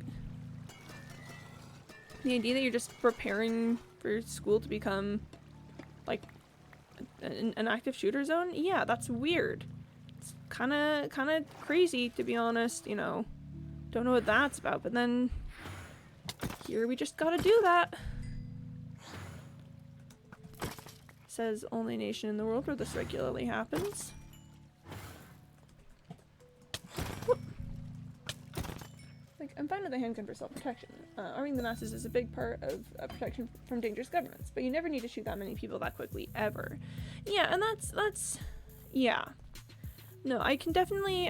the idea that you're just preparing for school to become, like, an active shooter zone? Yeah, that's weird. It's kind of crazy, to be honest, you know. Don't know what that's about, but then here we just gotta do that. Says only nation in the world where this regularly happens. Like, I'm fine with a handgun for self-protection. Arming the masses is a big part of protection from dangerous governments, but you never need to shoot that many people that quickly, ever. Yeah, and that's yeah. No, I can definitely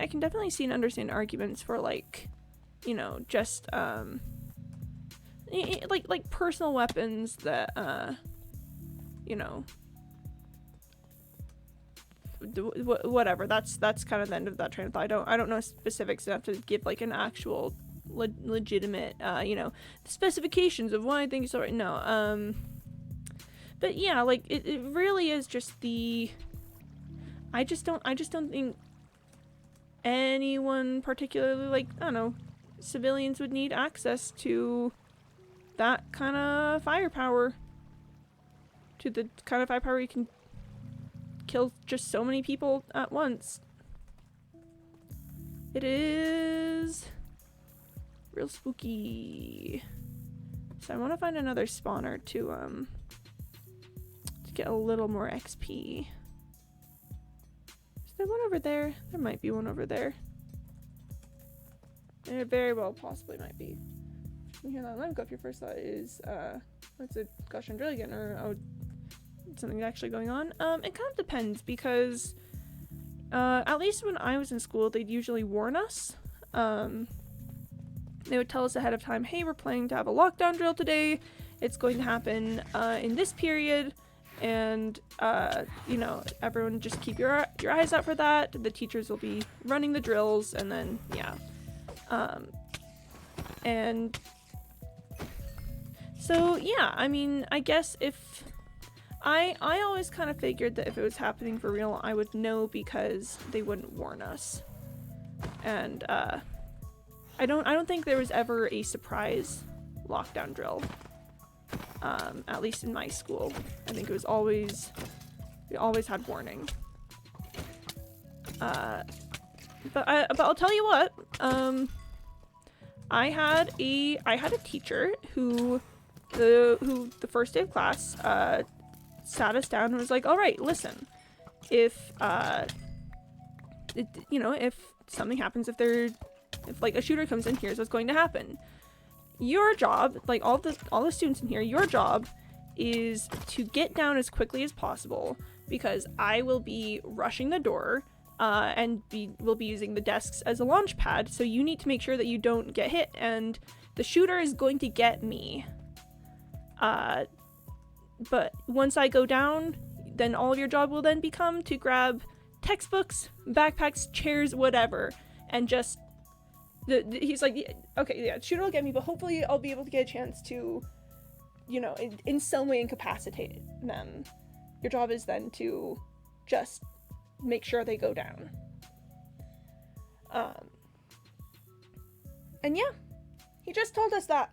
see and understand arguments for, like, you know, just like personal weapons that you know, whatever. That's kind of the end of that train of thought. I don't know specifics enough to give, like, an actual legitimate, you know, specifications of why I think so. No, but yeah, like, it really is just the, I just don't think anyone particularly, like, I don't know, civilians would need access to that kind of firepower, to the kind of firepower you can kill just so many people at once. It is real spooky. So I want to find another spawner to get a little more XP. Is there one over there? There might be one over there. There very well possibly might be. You hear that alarm go off, your first thought is, what's a gosh darn drill again? Or, oh, something actually going on? It kind of depends, because at least when I was in school, they'd usually warn us. They would tell us ahead of time, hey, we're planning to have a lockdown drill today. It's going to happen in this period, and you know, everyone just keep your eyes out for that. The teachers will be running the drills, and then yeah, and so yeah, I mean, I guess if I always kind of figured that if it was happening for real, I would know because they wouldn't warn us. And I don't think there was ever a surprise lockdown drill. At least in my school. I think it was always, we always had warning. But I'll tell you what, I had a teacher who the first day of class sat us down and was like, all right, listen, if you know, if something happens, if like a shooter comes in, here's what's going to happen. your job, like all the students in here, your job is to get down as quickly as possible, because I will be rushing the door, and will be using the desks as a launch pad, so you need to make sure that you don't get hit, and the shooter is going to get me. But once I go down, then all of your job will then become to grab textbooks, backpacks, chairs, whatever, and just... he's like, okay, yeah, shooter will get me, but hopefully I'll be able to get a chance to, you know, in some way incapacitate them. Your job is then to just make sure they go down. And yeah, he just told us that.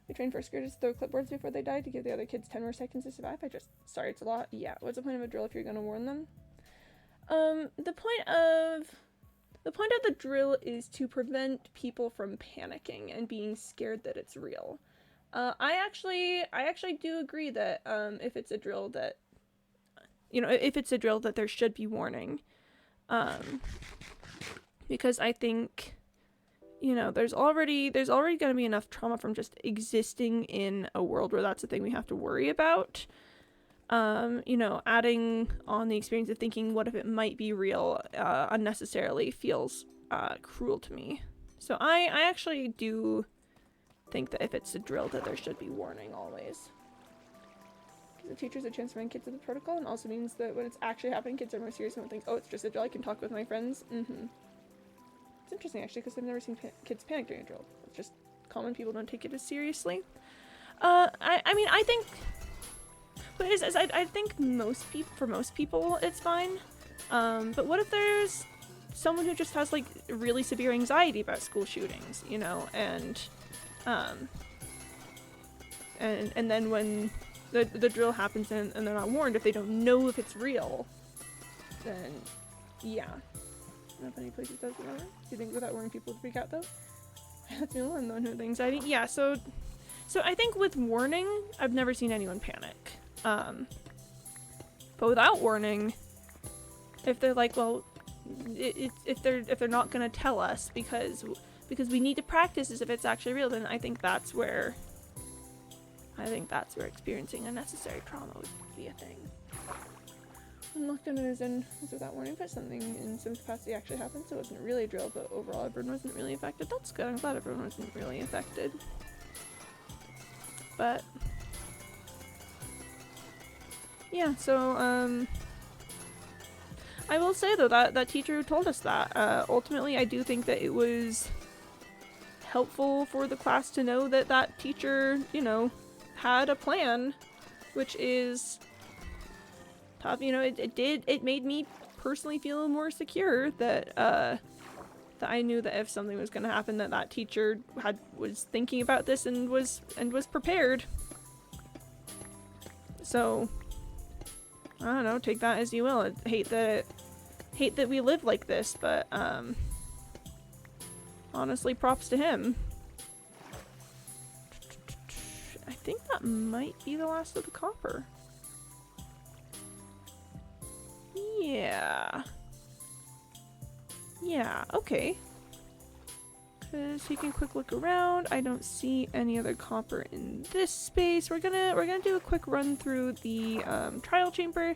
We trained first graders to throw clipboards before they die to give the other kids 10 more seconds to survive. Sorry, it's a lot. Yeah, what's the point of a drill if you're gonna warn them? The point of the drill is to prevent people from panicking and being scared that it's real. I actually do agree that if it's a drill that, you know, if it's a drill that there should be warning, because I think, you know, there's already going to be enough trauma from just existing in a world where that's the thing we have to worry about. You know, adding on the experience of thinking, what if it might be real, unnecessarily feels cruel to me. So I actually do think that if it's a drill that there should be warning always. Because the teachers are transferring kids to the protocol, and also means that when it's actually happening, kids are more serious and think, oh, it's just a drill, I can talk with my friends. It's interesting, actually, because I've never seen kids panic during a drill. It's just common, people don't take it as seriously. I mean, I think... But I think for most people, it's fine. But what if there's someone who just has, like, really severe anxiety about school shootings, you know, and then when the drill happens and they're not warned, if they don't know if it's real, then, yeah. I don't know if any places does it. Do you think without warning people would freak out, though? That's the only one who has anxiety. Yeah, so I think with warning, I've never seen anyone panic. But without warning, if they're like, well, if they're not gonna tell us because we need to practice as if it's actually real, then I think that's where experiencing unnecessary trauma would be a thing. When lockdown is without warning, but something in some capacity actually happened, so it wasn't really a drill, but overall everyone wasn't really affected. That's good. I'm glad everyone wasn't really affected. But yeah, so I will say though that teacher who told us that, ultimately I do think that it was helpful for the class to know that teacher, you know, had a plan, which is tough. You know, it made me personally feel more secure that that I knew that if something was going to happen, that teacher was thinking about this and was prepared. So I don't know, take that as you will. I hate that we live like this, but honestly, props to him. I think that might be the last of the copper. Yeah. Yeah, okay. Cause taking a quick look around, I don't see any other copper in this space. We're gonna do a quick run through the trial chamber.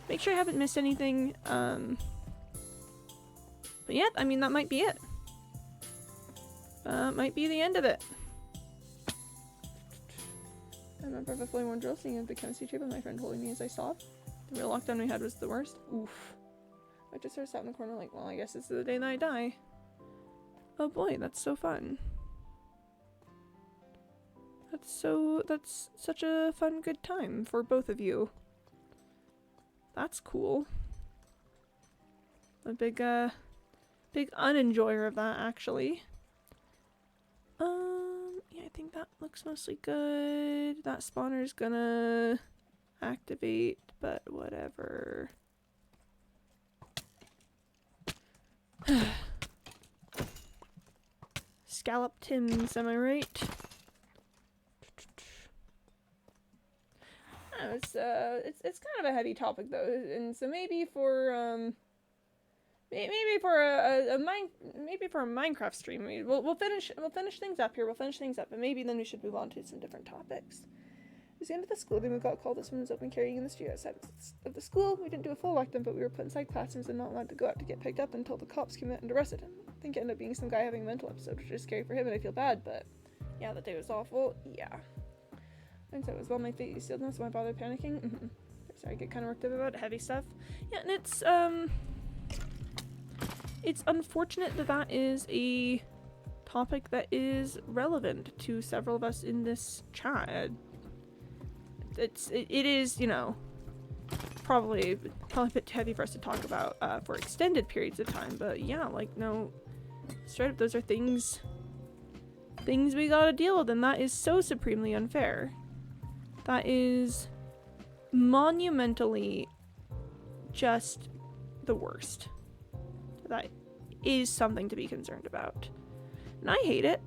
Make sure I haven't missed anything. But yeah, I mean, that might be it. Might be the end of it. I remember of a fully worn drill, seeing the chemistry tube and my friend holding me as I sobbed. The real lockdown we had was the worst. Oof. I just sort of sat in the corner like, well, I guess this is the day that I die. Oh boy, that's so fun. That's such a fun, good time for both of you. That's cool. A big unenjoyer of that, actually. Yeah, I think that looks mostly good. That spawner's gonna activate, but whatever. Scallop Tims, am I right? It's kind of a heavy topic though, and so maybe maybe for maybe for a Minecraft stream. We'll finish things up here. We'll finish things up, and maybe then we should move on to some different topics. It was the end of the school day. We got called as someone was open carrying in the street outside of the school. We didn't do a full lockdown, but we were put inside classrooms and not allowed to go out to get picked up until the cops came out and arrested him. I think it ended up being some guy having a mental episode, which is scary for him, and I feel bad, but yeah, that day was awful. Yeah. And so it was well my face still knows, so I bother panicking. Sorry, I get kind of worked up about heavy stuff. Yeah, and it's unfortunate that that is a topic that is relevant to several of us in this chat. It is, you know, probably a bit too heavy for us to talk about for extended periods of time, but yeah, like, no, straight up, those are things we gotta deal with, and that is so supremely unfair. That is monumentally just the worst. That is something to be concerned about. And I hate it.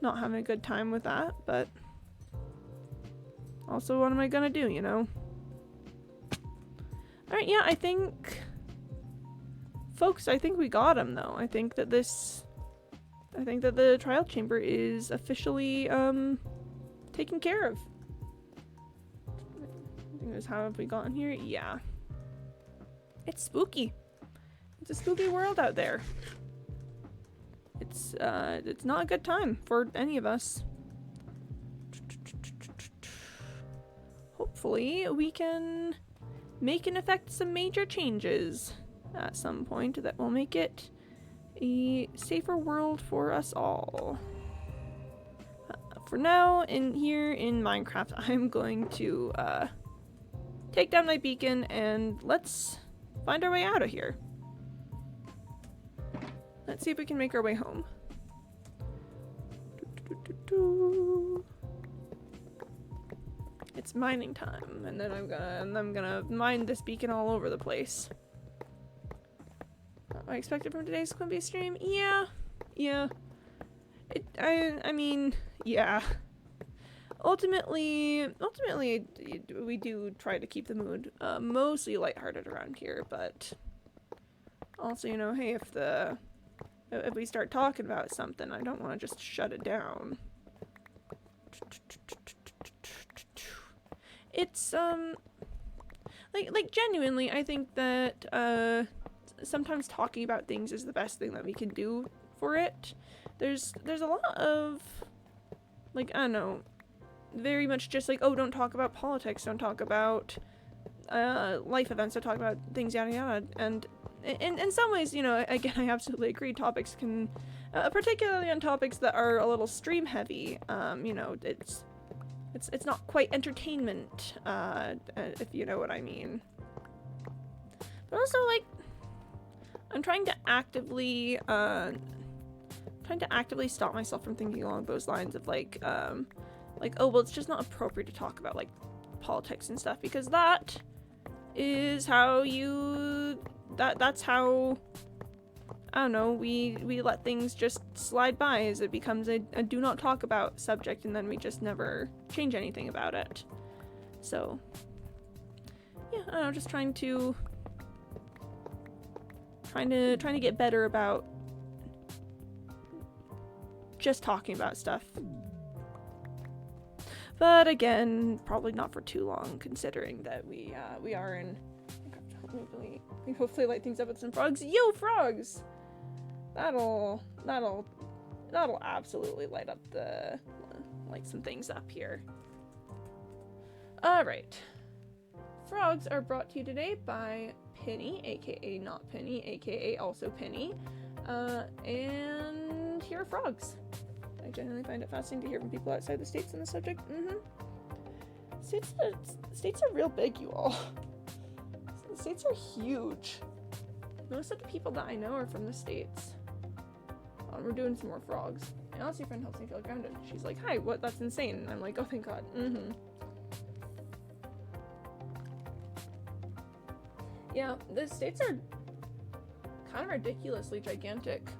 Not having a good time with that, but also what am I gonna do, you know? Alright, yeah, I think... Folks, I think we got him, though. I think that the trial chamber is officially, taken care of. I think how have we gotten here? Yeah. It's spooky. It's a spooky world out there. It's not a good time for any of us. Hopefully we can make and effect some major changes at some point that will make it a safer world for us all. For now, here in Minecraft, I'm going to take down my beacon and let's find our way out of here. Let's see if we can make our way home. It's mining time, and then I'm gonna mine this beacon all over the place. I expected from today's Quimpy stream. Yeah. I mean, yeah. Ultimately, we do try to keep the mood mostly lighthearted around here, but also, you know, hey, if we start talking about something, I don't want to just shut it down. It's like genuinely, I think that sometimes talking about things is the best thing that we can do for it. There's a lot of, like, I don't know, very much just like, oh, don't talk about politics, don't talk about life events, don't talk about things, yada yada. And in some ways, you know, again, I absolutely agree, topics can, particularly on topics that are a little stream heavy, you know, it's not quite entertainment, if you know what I mean. But also, like, I'm trying to actively stop myself from thinking along those lines of like, oh, well, it's just not appropriate to talk about, like, politics and stuff, because that is how that's how, I don't know, we let things just slide by as it becomes a do not talk about subject, and then we just never change anything about it. So, yeah, I don't know, just trying to get better about just talking about stuff. But again, probably not for too long, considering that we are in. We hopefully light things up with some frogs. Yo, frogs! That'll absolutely light some things up here. All right. Frogs are brought to you today by Penny, aka not Penny, aka also Penny, and here are frogs. I genuinely find it fascinating to hear from people outside the States on the subject. States are real big, you all. The States are huge. Most of the people that I know are from the States. We're doing some more frogs. My Aussie friend helps me feel grounded. She's like, hi, what? That's insane. And I'm like, oh, thank God. Yeah, the States are kind of ridiculously gigantic.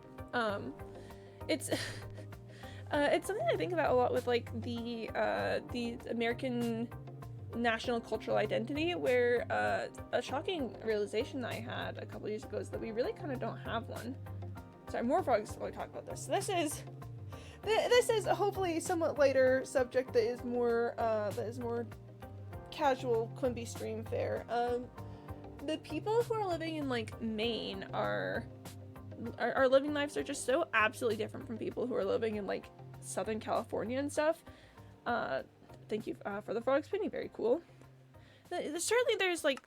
It's it's something I think about a lot with, like, the American national cultural identity, where a shocking realization that I had a couple years ago is that we really kind of don't have one. Sorry, more frogs while we talk about this. This is a hopefully somewhat lighter subject that is more casual Quimby stream fare. The people who are living in like Maine are living lives are just so absolutely different from people who are living in like Southern California and stuff. Thank you for the frog spinning, very cool. Certainly there's like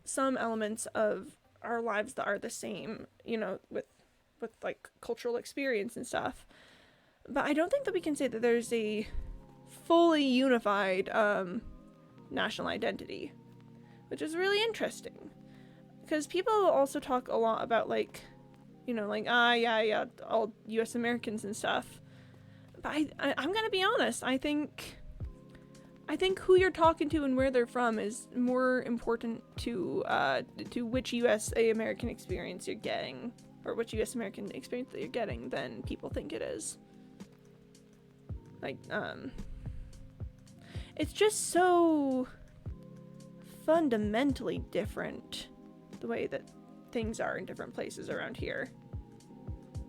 some elements of our lives that are the same, you know, with like cultural experience and stuff. But I don't think that we can say that there's a fully unified national identity, which is really interesting. Because people also talk a lot about like, you know, like, yeah, all US Americans and stuff. But I'm gonna be honest, I think who you're talking to and where they're from is more important to which US American experience you're getting, or which US American experience that you're getting, than people think it is. Like, it's just so fundamentally different the way that things are in different places around here.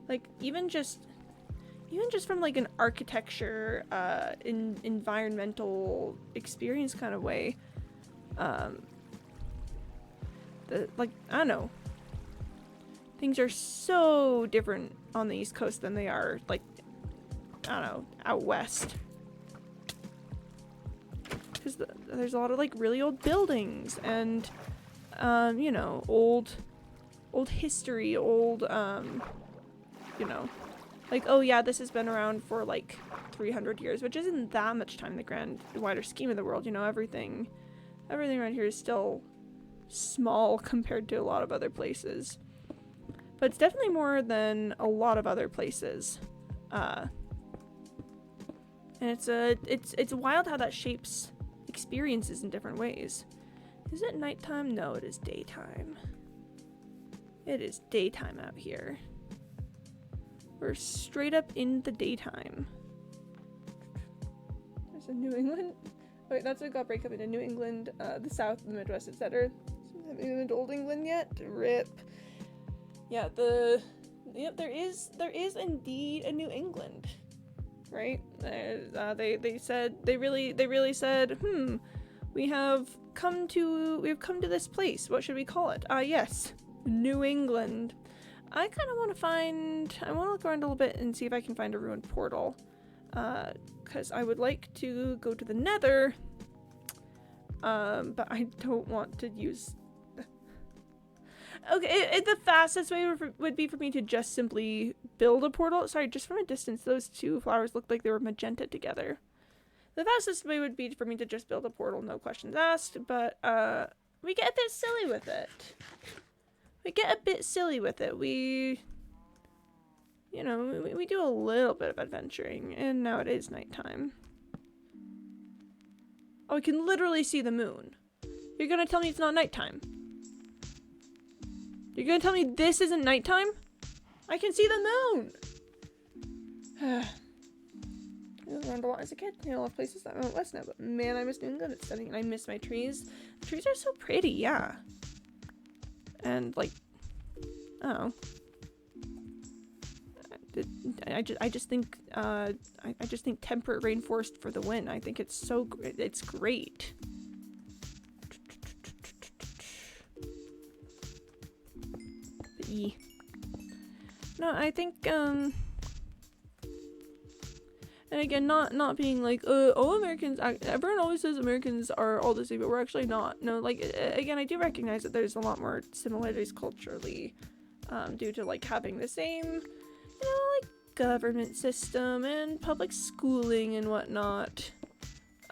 Like, even just from like an architecture, environmental experience kind of way, like, I don't know, things are so different on the East Coast than they are, like, I don't know, out west. Because there's a lot of like really old buildings and, you know, old history, old, you know, like, oh yeah, this has been around for like 300 years, which isn't that much time in the grand, wider scheme of the world. You know, everything around here is still small compared to a lot of other places. But it's definitely more than a lot of other places. And it's wild how that shapes experiences in different ways. Is it nighttime? No, it is daytime. It is daytime out here. We're straight up in the daytime. There's a New England. Wait, that's what got break up into New England, the South, the Midwest, etc. Haven't even to Old England yet. RIP. Yeah, there is indeed a New England, right? They said they really said, we have come to this place. What should we call it? Yes, New England. I kind of want to look around a little bit and see if I can find a ruined portal, because I would like to go to the Nether, but I don't want to use. Okay, the fastest way would be for me to just simply build a portal. Sorry, just from a distance, those two flowers looked like they were magenta together. The fastest way would be for me to just build a portal, no questions asked, but we get a bit silly with it. We do a little bit of adventuring, and now it is nighttime. Oh, I can literally see the moon. You're gonna tell me it's not nighttime? You're gonna tell me this isn't nighttime? I can see the moon! I learned a lot as a kid. I love places that I'm out west now, but man, I miss New England. It's stunning, and I miss my trees. The trees are so pretty, yeah. And, like, oh. I just think temperate rainforest for the win. I think it's great. No, I think, and again, not being like, oh, Americans, everyone always says Americans are all the same, but we're actually not. No, like, again, I do recognize that there's a lot more similarities culturally, due to, like, having the same, you know, like, government system and public schooling and whatnot,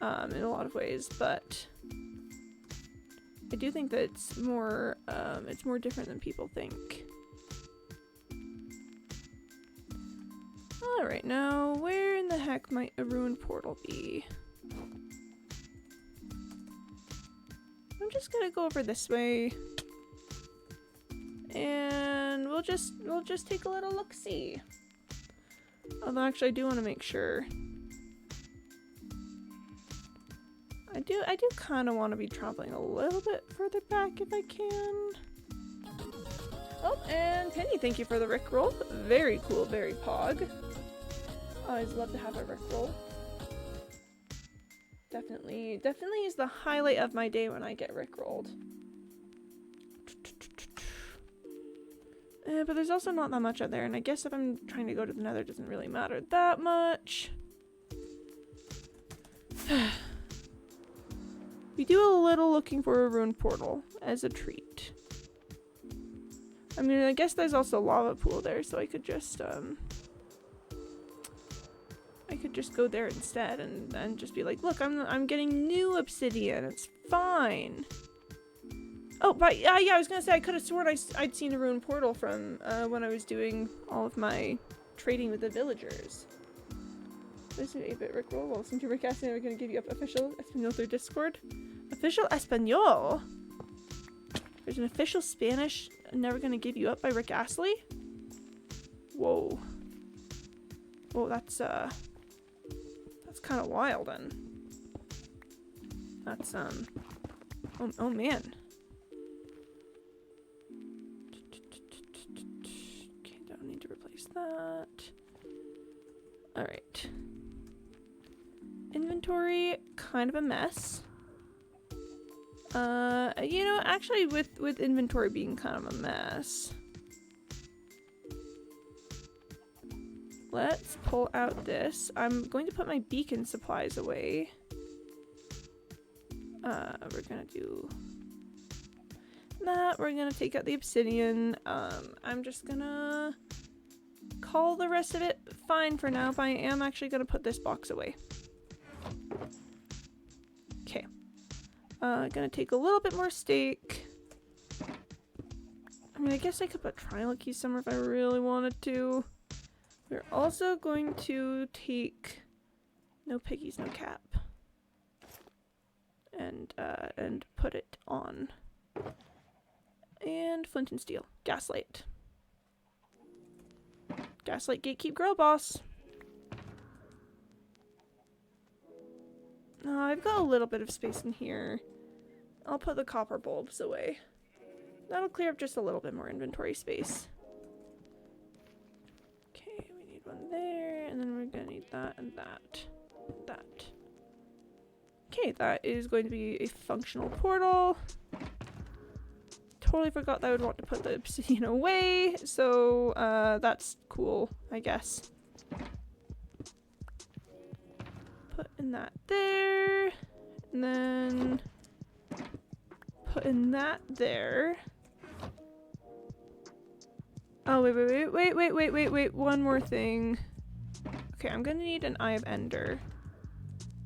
in a lot of ways, but I do think that it's more different than people think. Alright, now, where in the heck might a ruined portal be? I'm just gonna go over this way. And we'll just take a little look-see. Although, actually, I do want to make sure. I I do kind of want to be traveling a little bit further back if I can. Oh, and Penny, thank you for the Rickroll. Very cool, very pog. Always love to have a Rickroll. Definitely is the highlight of my day when I get Rickrolled. But there's also not that much out there, and I guess if I'm trying to go to the Nether, it doesn't really matter that much. We do a little looking for a ruined portal as a treat. I mean, I guess there's also a lava pool there, so I could just go there instead and just be like, look, I'm getting new obsidian. It's fine. Oh, but yeah, I was gonna say I could have sworn I'd seen a ruined portal from when I was doing all of my trading with the villagers. This is 8-bit Rickroll. Welcome to Rickcasting. We're gonna give you up official Espanol through Discord. Official Espanol? There's an official Spanish Never Gonna Give You Up by Rick Astley? Whoa. Whoa, that's kind of wild then. That's, oh man. Okay, don't need to replace that. Alright. Inventory, kind of a mess. You know, actually with inventory being kind of a mess, let's pull out this. I'm going to put my beacon supplies away. We're gonna do that. We're gonna take out the obsidian. I'm just gonna call the rest of it fine for now, but I am actually gonna put this box away. Okay. Gonna take a little bit more steak. I mean, I guess I could put trial keys somewhere if I really wanted to. We're also going to take no piggies, no cap. And put it on. And flint and steel. Gaslight. Gaslight gatekeep girl boss. I've got a little bit of space in here. I'll put the copper bulbs away. That'll clear up just a little bit more inventory space. Okay, we need one there, and then we're gonna need that and that. And that. Okay, that is going to be a functional portal. Totally forgot that I would want to put the obsidian away, so that's cool, I guess. Putting that there, and then putting that there. Oh, wait, one more thing. Okay, I'm gonna need an Eye of Ender.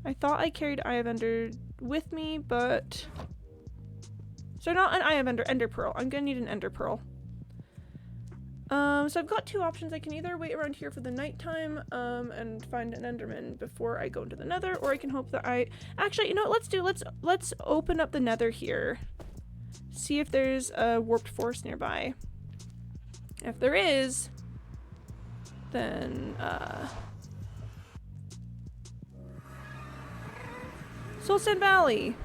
I thought I carried Eye of Ender with me, but... So not an Eye of Ender, Ender Pearl. I'm gonna need an Ender Pearl. So I've got two options. I can either wait around here for the nighttime, and find an Enderman before I go into the Nether, or I can hope that Actually, you know what, let's open up the Nether here. See if there's a warped forest nearby. If there is, then, Soulsand Valley!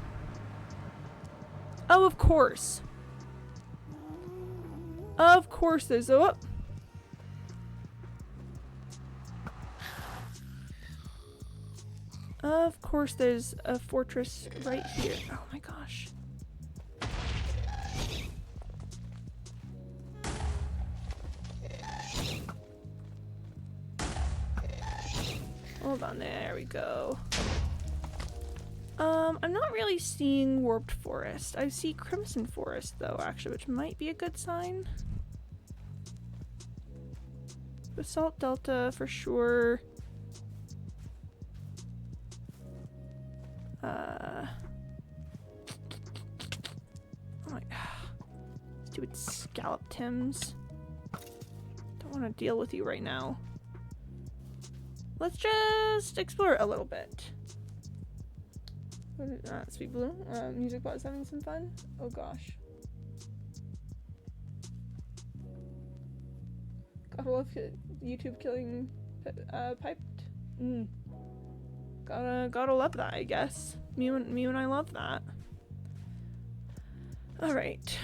Oh, of course. Of course there's a... Of course there's a fortress right here. Oh my gosh. Hold on, there we go. I'm not really seeing Warped Forest. I see Crimson Forest though, actually, which might be a good sign. Basalt Delta for sure. Oh my, stupid scallop Tims. Don't want to deal with you right now. Let's just explore a little bit. Sweet Blue, music bot is having some fun. Oh gosh. God, I love YouTube killing piped. Gotta love that, I guess. Me and I love that. All right.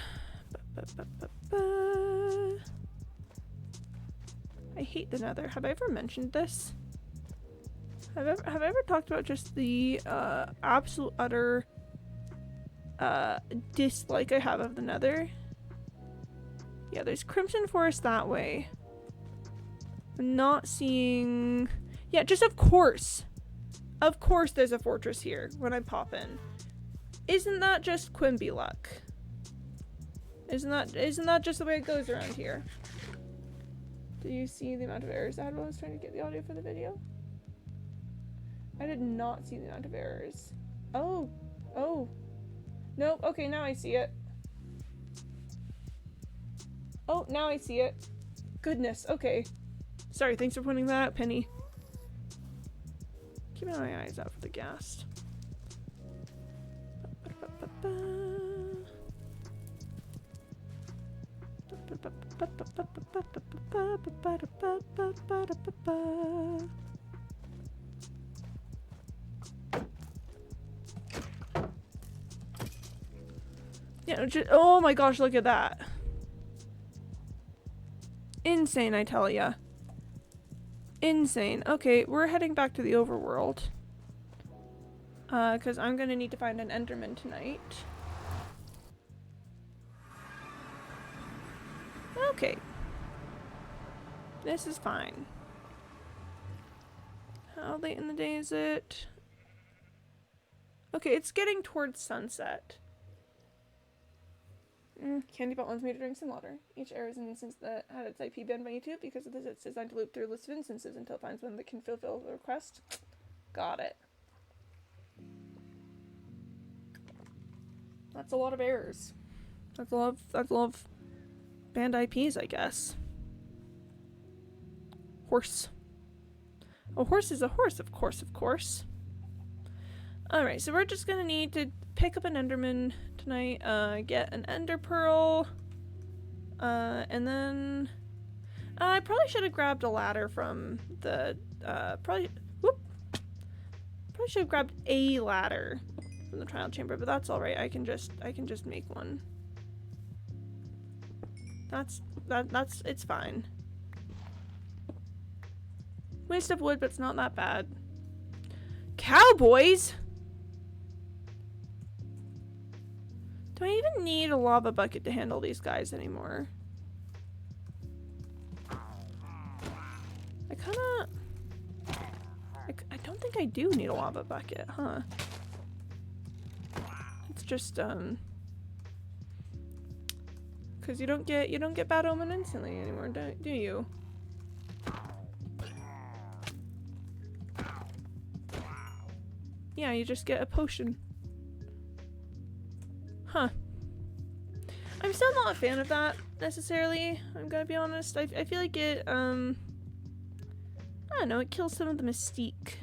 I hate the Nether. Have I ever mentioned this? Have I ever talked about just the absolute utter dislike I have of the Nether? Yeah, there's Crimson Forest that way. I'm not seeing... Yeah, just of course. Of course there's a fortress here when I pop in. Isn't that just Quimby luck? Isn't that just the way it goes around here? Do you see the amount of errors I had when I was trying to get the audio for the video? I did not see the amount of errors. Oh. Oh. Nope. Okay, now I see it. Oh, now I see it. Goodness. Okay. Sorry, thanks for pointing that out, Penny. Keeping my eyes out for the ghast. Yeah, oh my gosh, look at that. Insane, I tell ya. Insane. Okay, we're heading back to the overworld. Because I'm gonna need to find an Enderman tonight. Okay. This is fine. How late in the day is it? Okay, it's getting towards sunset. Candybot wants me to drink some water. Each error is an instance that had its IP banned by YouTube. Because of this, it's designed to loop through a list of instances until it finds one that can fulfill the request. Got it. That's a lot of errors. That's a lot of banned IPs, I guess. Horse. A horse is a horse, of course. Alright, so we're just gonna need to pick up an Enderman tonight, get an Ender Pearl, and then I probably should have grabbed a ladder from the, probably should have grabbed a ladder from the trial chamber, but that's alright, I can just make one. It's fine. Waste of wood, but it's not that bad. Cowboys? Do I even need a lava bucket to handle these guys anymore? I don't think I do need a lava bucket, huh? It's just, because you don't get bad omen instantly anymore, do you? Yeah, you just get a potion. Huh. I'm still not a fan of that, necessarily. I'm gonna be honest. I feel like it, I don't know, it kills some of the mystique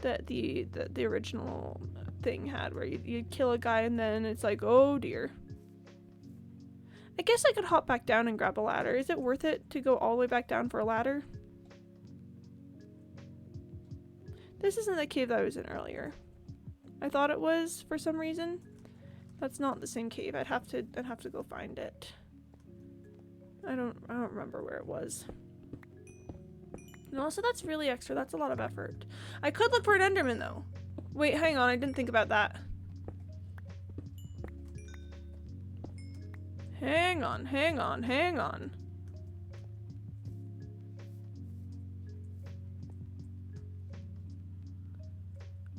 that the original thing had, where you'd kill a guy and then it's like, oh dear. I guess I could hop back down and grab a ladder. Is it worth it to go all the way back down for a ladder? This isn't the cave that I was in earlier. I thought it was for some reason. That's not the same cave. I'd have to go find it. I don't remember where it was. And also that's really extra. That's a lot of effort. I could look for an Enderman though. Wait, hang on. I didn't think about that. Hang on.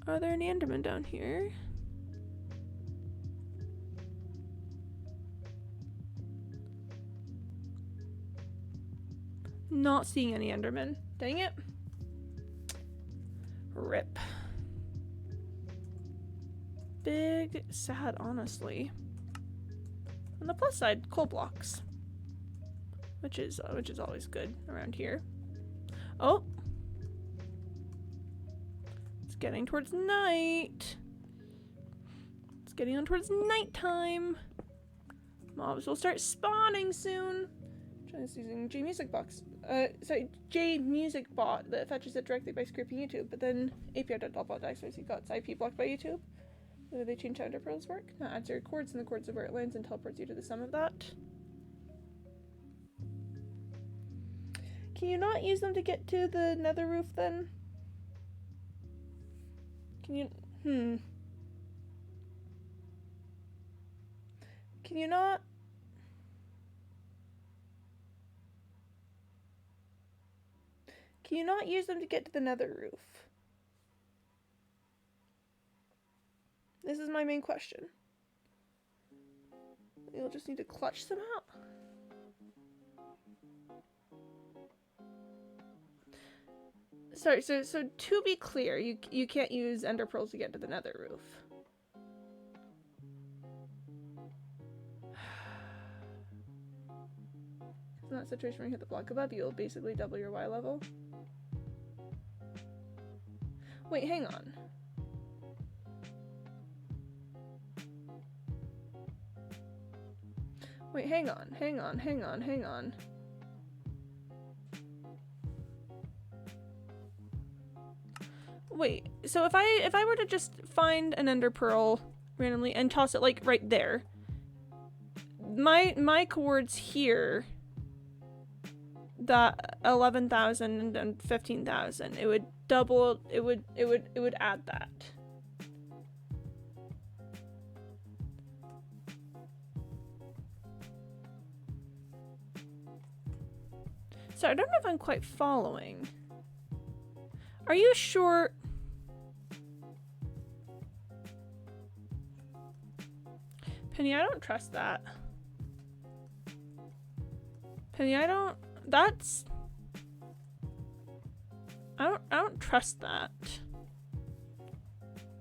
Are there any Endermen down here? Not seeing any Endermen. Dang it. Rip. Big sad, honestly. On the plus side, coal blocks, which is always good around here. Oh, it's getting towards night. It's getting on towards nighttime. Mobs will start spawning soon. I'm trying this using G Music Box sorry, J music bot that fetches it directly by scraping YouTube, but then api.bot.xyz got its IP blocked by YouTube. Whether they change how enderpearls work? That adds your chords and the chords of where it lands and teleports you to the sum of that. Can you not use them to get to the nether roof then? Can you... Can you not... Can you not use them to get to the nether roof? This is my main question. You'll just need to clutch somehow. Sorry, so to be clear, you can't use ender pearls to get to the nether roof. In that situation where you hit the block above, you'll basically double your Y level. Wait, hang on. Wait, hang on. Wait, so if I were to just find an ender pearl randomly and toss it like right there, my chords here, that 11,000 and 15,000, it would double, it would add that. So I don't know if I'm quite following. Are you sure? Penny, I don't trust that. Penny, I don't trust that.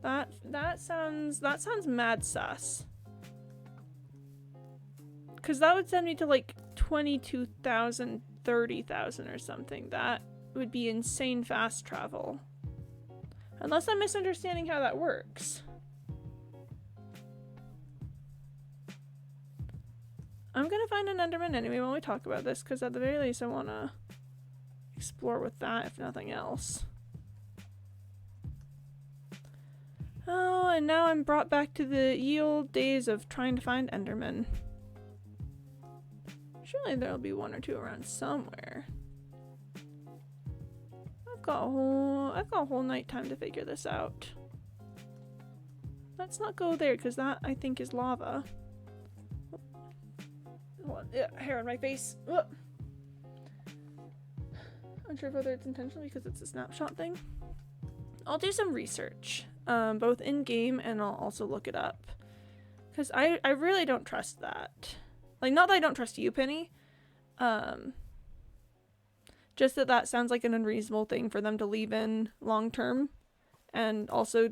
That sounds mad sus. Cause that would send me to like 22,000, 30,000 or something. That would be insane fast travel. Unless I'm misunderstanding how that works. I'm gonna find an enderman anyway when we talk about this, because at the very least I want to explore with that, if nothing else. Oh, and now I'm brought back to the ye old days of trying to find endermen. Surely there'll be one or two around somewhere. I've got a whole night time to figure this out. Let's not go there, because that I think is lava. Hair on my face. Ugh. Unsure whether it's intentional because it's a snapshot thing. I'll do some research, both in game and I'll also look it up, because I really don't trust that. Like, not that I don't trust you, Penny. Just that sounds like an unreasonable thing for them to leave in long term, and also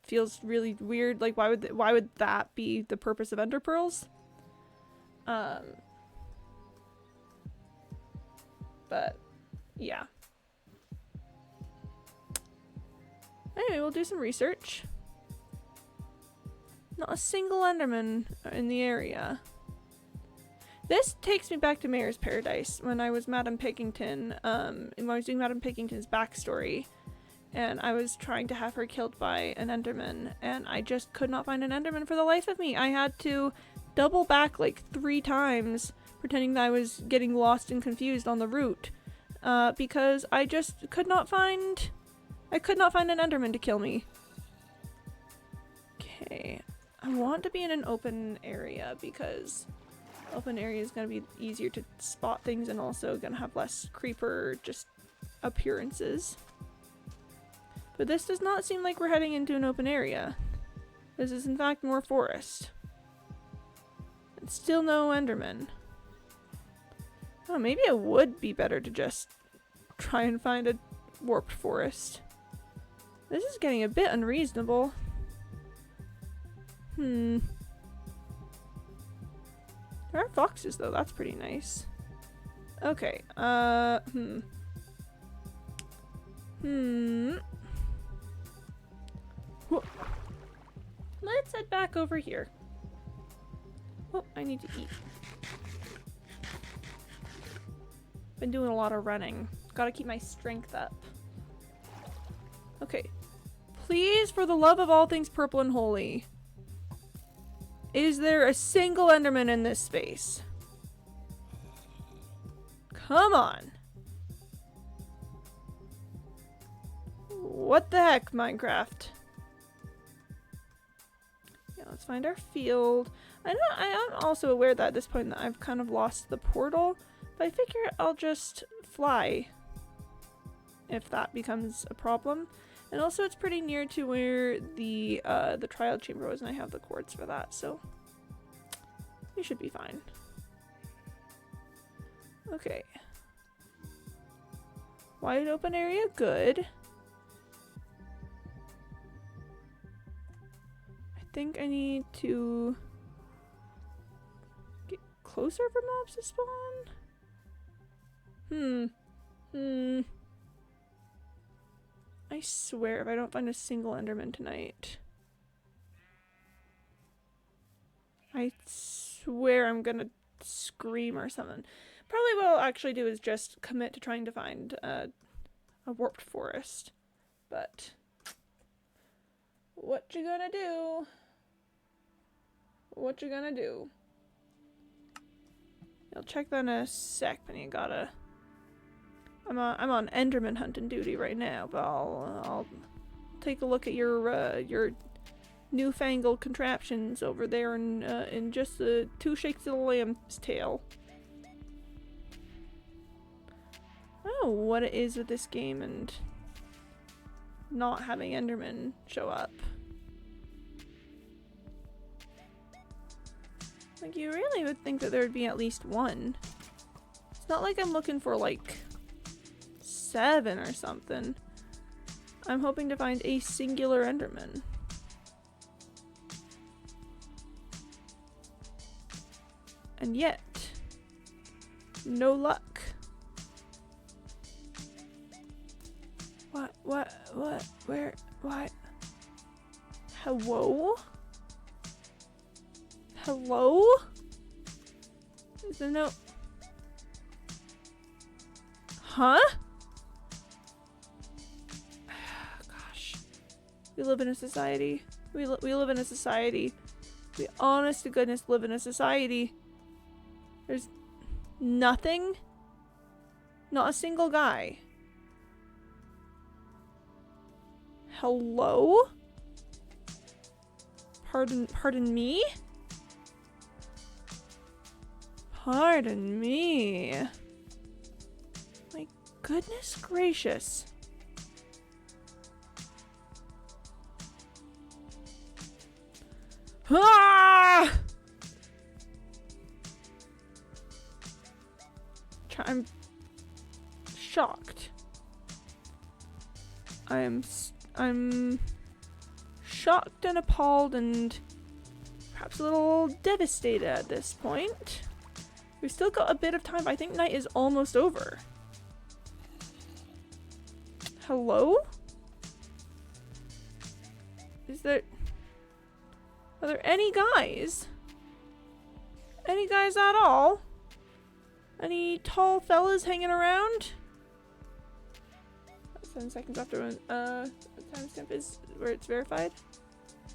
feels really weird. Like, why would that be the purpose of ender pearls? But yeah. Anyway, we'll do some research. Not a single enderman in the area. This takes me back to Mayor's Paradise when I was Madame Pickington, when I was doing Madame Pickington's backstory, and I was trying to have her killed by an enderman, and I just could not find an enderman for the life of me. I had to double back like 3 times, pretending that I was getting lost and confused on the route, because I just could not find an enderman to kill me. Okay, I want to be in an open area because open area is going to be easier to spot things and also going to have less creeper just appearances. But this does not seem like we're heading into an open area. This is in fact more forest. And still no enderman. Oh, maybe it would be better to just try and find a warped forest. This is getting a bit unreasonable. There are foxes though, that's pretty nice. Okay, Let's head back over here. Oh, I need to eat. Been doing a lot of running. Gotta keep my strength up. Okay. Please, for the love of all things purple and holy. Is there a single Enderman in this space? Come on. What the heck, Minecraft? Yeah, let's find our field. I am also aware that at this point that I've kind of lost the portal, but I figure I'll just fly if that becomes a problem. And also it's pretty near to where the trial chamber was, and I have the quartz for that, so we should be fine. Okay. Wide open area, good. I think I need to get closer for mobs to spawn. I swear if I don't find a single Enderman tonight, I swear I'm gonna scream or something. Probably what I'll actually do is just commit to trying to find a warped forest. But what you gonna do? What you gonna do? I'll check that in a sec, but you gotta... I'm on Enderman hunting duty right now, but I'll take a look at your newfangled contraptions over there in just the 2 shakes of the lamb's tail. I don't know what it is with this game and not having Enderman show up. Like, you really would think that there would be at least one. It's not like I'm looking for, like, 7 or something. I'm hoping to find a singular Enderman. And yet, no luck. What, where, what? Hello? Hello? Is there no... Huh? Gosh. We live in a society. We live in a society. We honest to goodness live in a society. There's nothing. Not a single guy. Hello? Pardon me? Pardon me. My goodness gracious. Ah! I'm shocked. I'm shocked and appalled and perhaps a little devastated at this point. We've still got a bit of time, but I think night is almost over. Hello? Are there any guys? Any guys at all? Any tall fellas hanging around? 7 seconds after when the timestamp is where it's verified.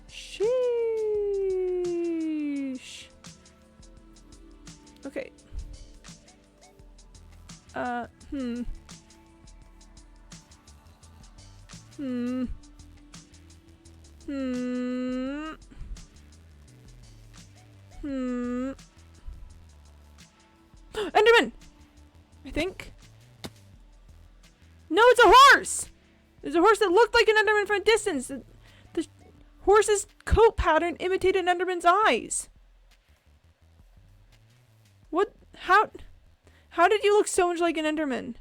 Sheesh. Okay. Enderman! I think. No, it's a horse! There's a horse that looked like an Enderman from a distance. The horse's coat pattern imitated an Enderman's eyes. What? How did you look so much like an Enderman?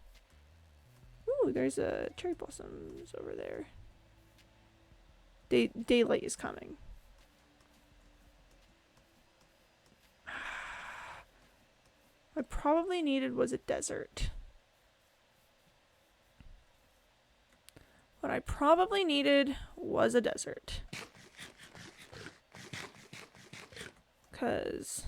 Ooh, there's a cherry blossoms over there. Daylight is coming. What I probably needed was a desert. What I probably needed was a desert. 'Cause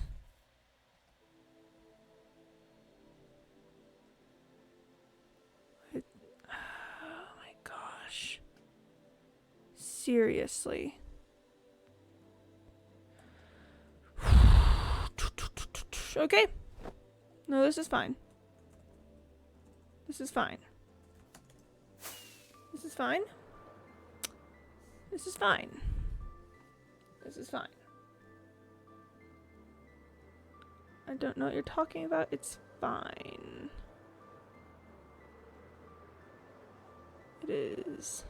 Seriously. Okay. No, this is fine. This is fine. This is fine. This is fine. This is fine. I don't know what you're talking about. It's fine. It is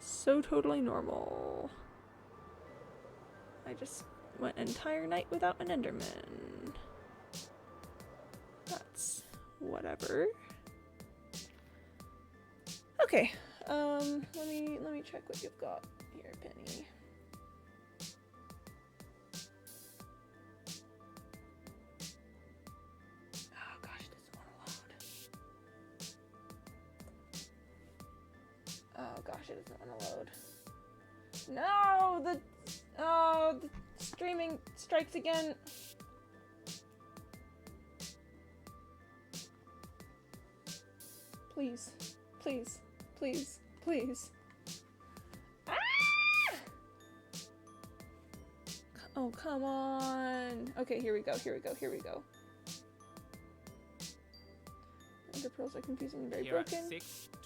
so totally normal. I just went an entire night without an Enderman. That's whatever. Okay. Let me check what you've got here, Penny. Oh gosh, it doesn't want to load. Oh gosh, it doesn't want to load. No, the streaming strikes again. Please, please, please, please. Ah! Oh, come on. Okay, here we go, here we go, here we go. The pearls are confusing and very Here broken. at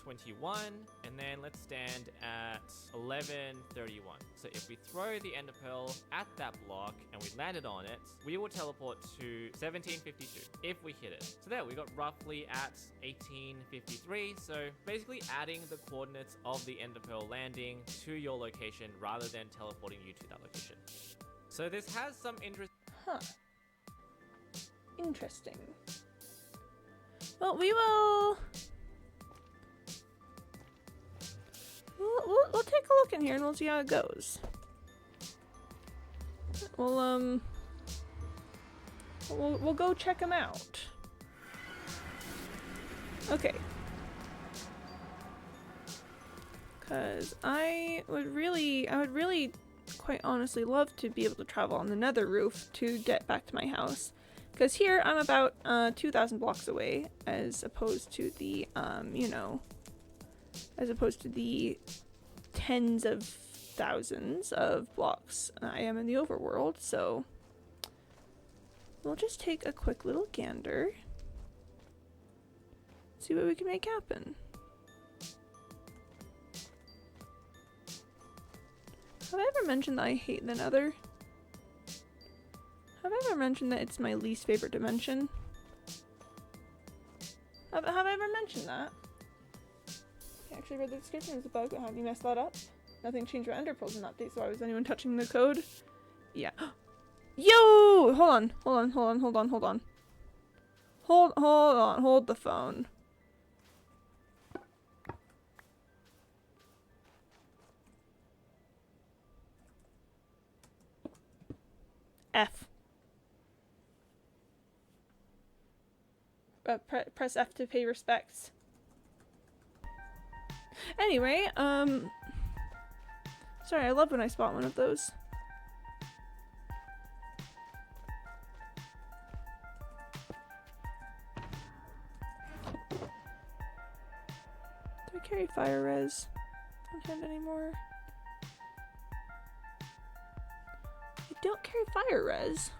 6:21, and then let's stand at 11:31. So if we throw the ender pearl at that block and we landed on it, we will teleport to 1752 if we hit it. So there, we got roughly at 1853. So basically adding the coordinates of the ender pearl landing to your location rather than teleporting you to that location. So this has some interest. Huh. Interesting. Well, we'll take a look in here and we'll see how it goes. We'll go check them out. Okay. Cause I would really quite honestly love to be able to travel on the nether roof to get back to my house. Because here I'm about 2,000 blocks away, as opposed to the, as opposed to the tens of thousands of blocks I am in the overworld. So we'll just take a quick little gander, see what we can make happen. Have I ever mentioned that I hate the nether? Have I ever mentioned that it's my least favorite dimension? Have I ever mentioned that? I actually read the description of the bug, but how do you mess that up? Nothing changed about ender pearls in that update, so why was anyone touching the code? Yeah. Yo! Hold on. Hold the phone. F. Press F to pay respects. Anyway, sorry, I love when I spot one of those. Do I carry fire res on hand anymore? I don't carry fire res.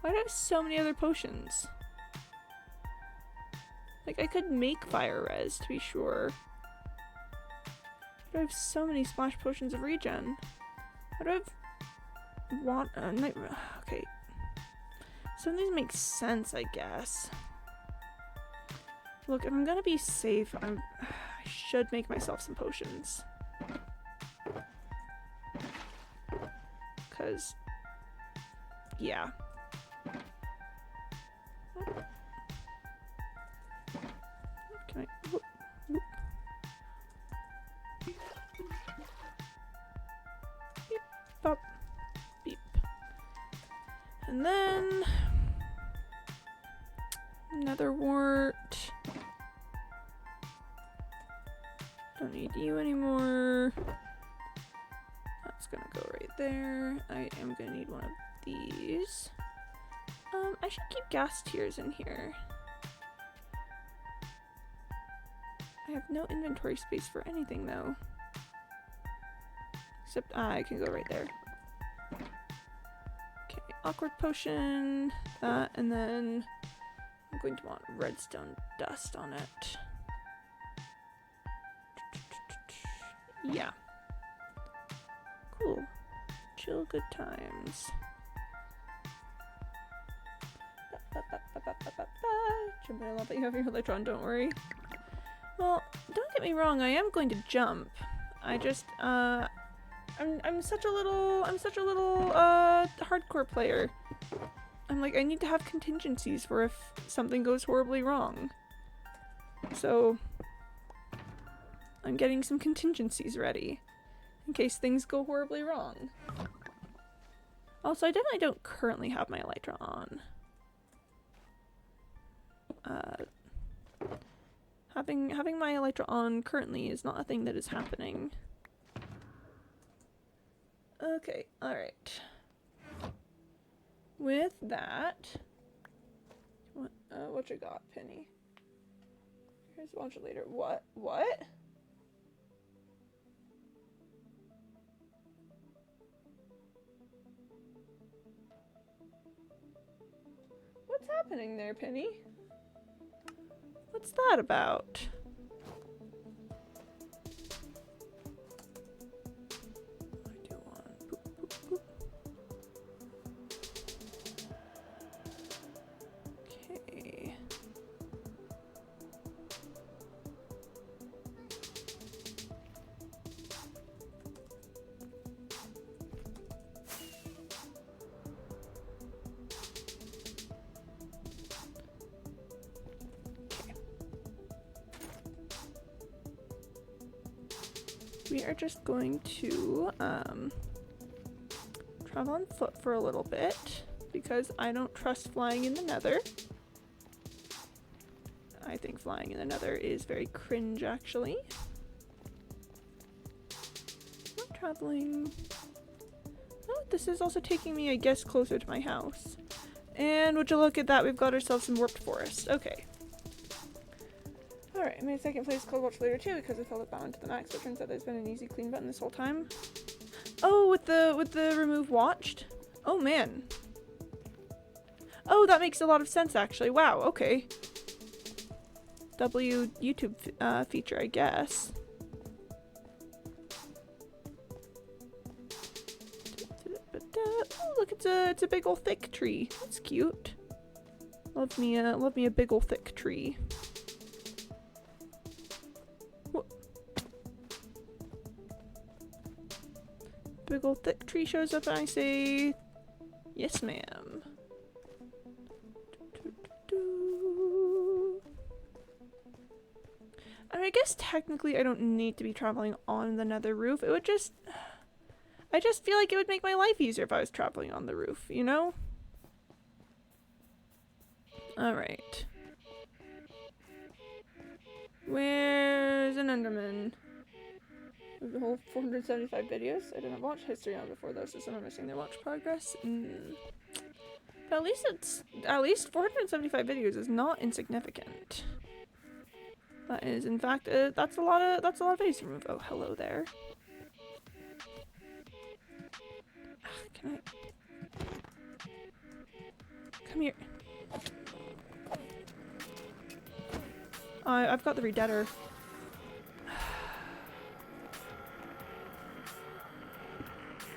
Why do I have so many other potions? Like, I could make fire res, to be sure. But I have so many splash potions of regen. Why do I have okay. Some of these make sense, I guess. Look, if I'm gonna be safe, I should make myself some potions. Cause, yeah. Can I? Whoop, whoop. Beep, bop, beep. And then another wart. Don't need you anymore. That's gonna go right there. I am gonna need one of these. I should keep gas tiers in here. I have no inventory space for anything though. Except I can go right there. Okay, awkward potion, that, and then I'm going to want redstone dust on it. Yeah. Cool. Chill good times. Jumping a lot, but you have your electron, don't worry. Well, don't get me wrong, I am going to jump. I just, I'm such a little hardcore player. I'm like, I need to have contingencies for if something goes horribly wrong. So, I'm getting some contingencies ready in case things go horribly wrong. Also, I definitely don't currently have my elytra on. Having my elytra on currently is not a thing that is happening. Okay, alright. With that, what you got, Penny? Here's a modulator. What? What? What's happening there, Penny? What's that about? I do want boop, boop, boop. Okay. We are just going to travel on foot for a little bit because I don't trust flying in the Nether. I think flying in the Nether is very cringe, actually. Not traveling. Oh, this is also taking me, I guess, closer to my house. And would you look at that, we've got ourselves some warped forest. Okay. Alright, I made second place called Watch Later too because I felt it bound to the max, but it turns out there's been an easy clean button this whole time. Oh, with the remove watched? Oh man. Oh, that makes a lot of sense actually. Wow, okay. W YouTube feature, I guess. Oh, look, it's a big ol' thick tree. That's cute. Love me a big ol' thick tree. Big old thick tree shows up and I say, yes ma'am. I mean, I guess technically I don't need to be traveling on the Nether roof. It would just, I just feel like it would make my life easier if I was traveling on the roof, you know? Alright. Where's an Enderman? The whole 475 videos. I didn't watch history on before though, so I'm missing their watch progress. But at least 475 videos is not insignificant. That is, in fact, that's a lot of face to remove. Oh, hello there. Can I? Come here. I've got the Redeader.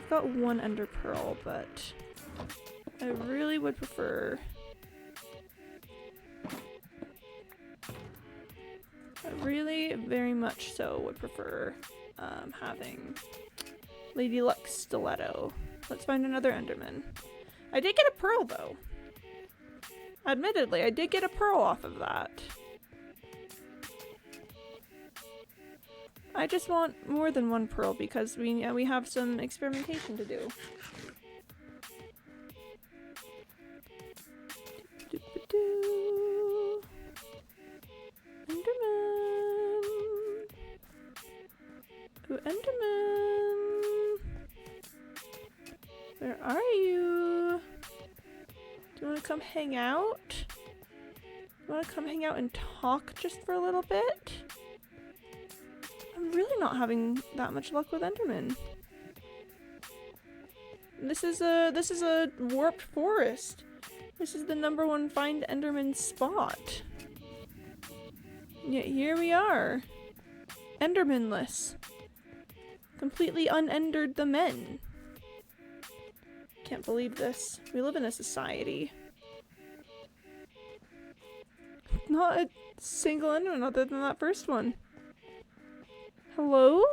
Got one ender pearl, but I really would prefer very much so would prefer having Lady Luck's stiletto. Let's find another enderman. I did get a pearl though. Admittedly, I did get a pearl off of that. I just want more than one pearl because we have some experimentation to do. Enderman! Ooh, Enderman! Where are you? Do you want to come hang out? Do you want to come hang out and talk just for a little bit? not having that much luck with Enderman. This is a warped forest. This is the #1 find Enderman spot. Yet here we are. Endermanless. Completely unendered the men. Can't believe this. We live in a society. Not a single Enderman other than that first one. Hello?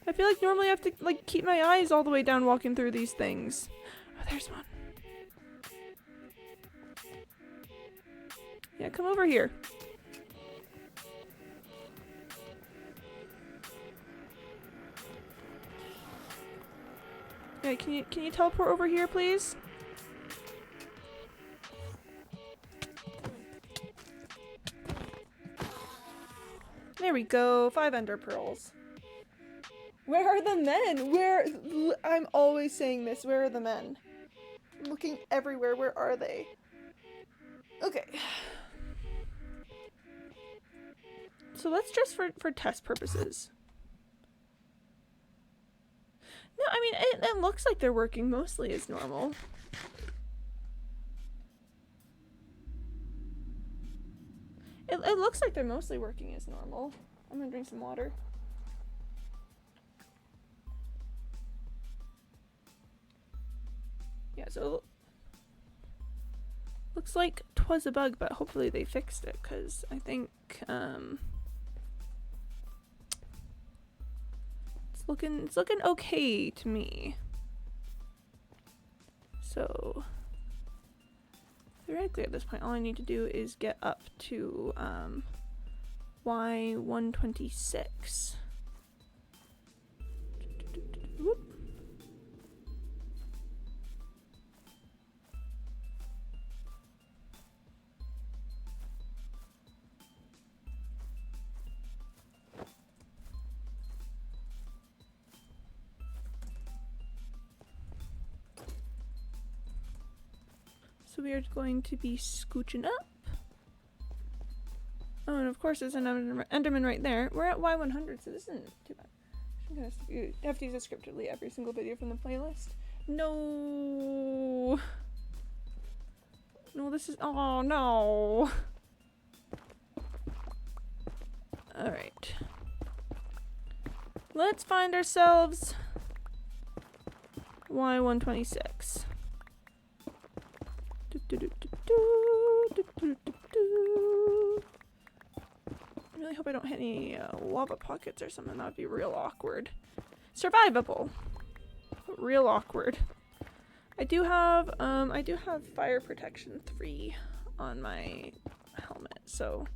I feel like normally I have to like keep my eyes all the way down walking through these things. Oh, there's one. Yeah, come over here. Okay, can you teleport over here, please? There we go. 5 ender pearls. Where are the men? I'm always saying this. Where are the men? I'm looking everywhere. Where are they? Okay. So let's just for test purposes. No, I mean, it looks like they're working mostly as normal. It looks like they're mostly working as normal. I'm gonna drink some water. Yeah, so looks like 'twas a bug, but hopefully they fixed it, because I think it's looking okay to me. So theoretically at this point all I need to do is get up to Y126. Whoop. So we are going to be scooching up. Oh, and of course there's an Enderman right there. We're at Y100, so this isn't too bad. I'm gonna have to use a script to delete every single video from the playlist. No. No, this is. Oh no. Alright. Let's find ourselves Y126. I really hope I don't hit any lava pockets or something. That would be real awkward. Survivable, but real awkward. I do have fire protection 3 on my helmet, so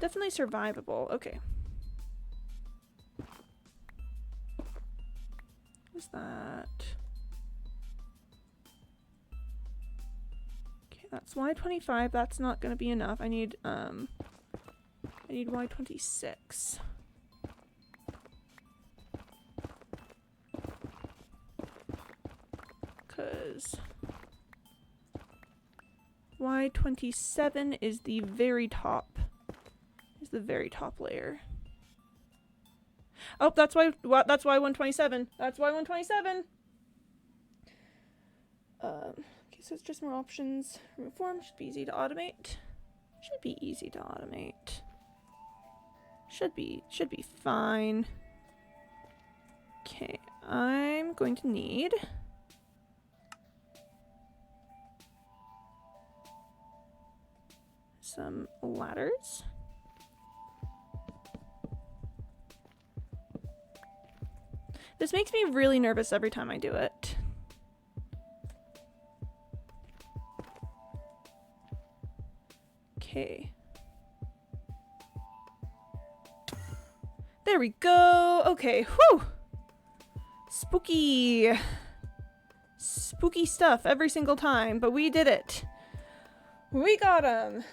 definitely survivable. Okay. What's that? That's Y25. That's not gonna be enough. I need Y26. Cause Y27 is the very top. Is the very top layer. Oh, that's Y127. That's Y127. Okay, so it's just more options. Remove form should be easy to automate. Should be easy to automate. Should be fine. Okay, I'm going to need some ladders. This makes me really nervous every time I do it. Okay. There we go. Okay, whew. Spooky. Spooky stuff every single time, but we did it. We got him.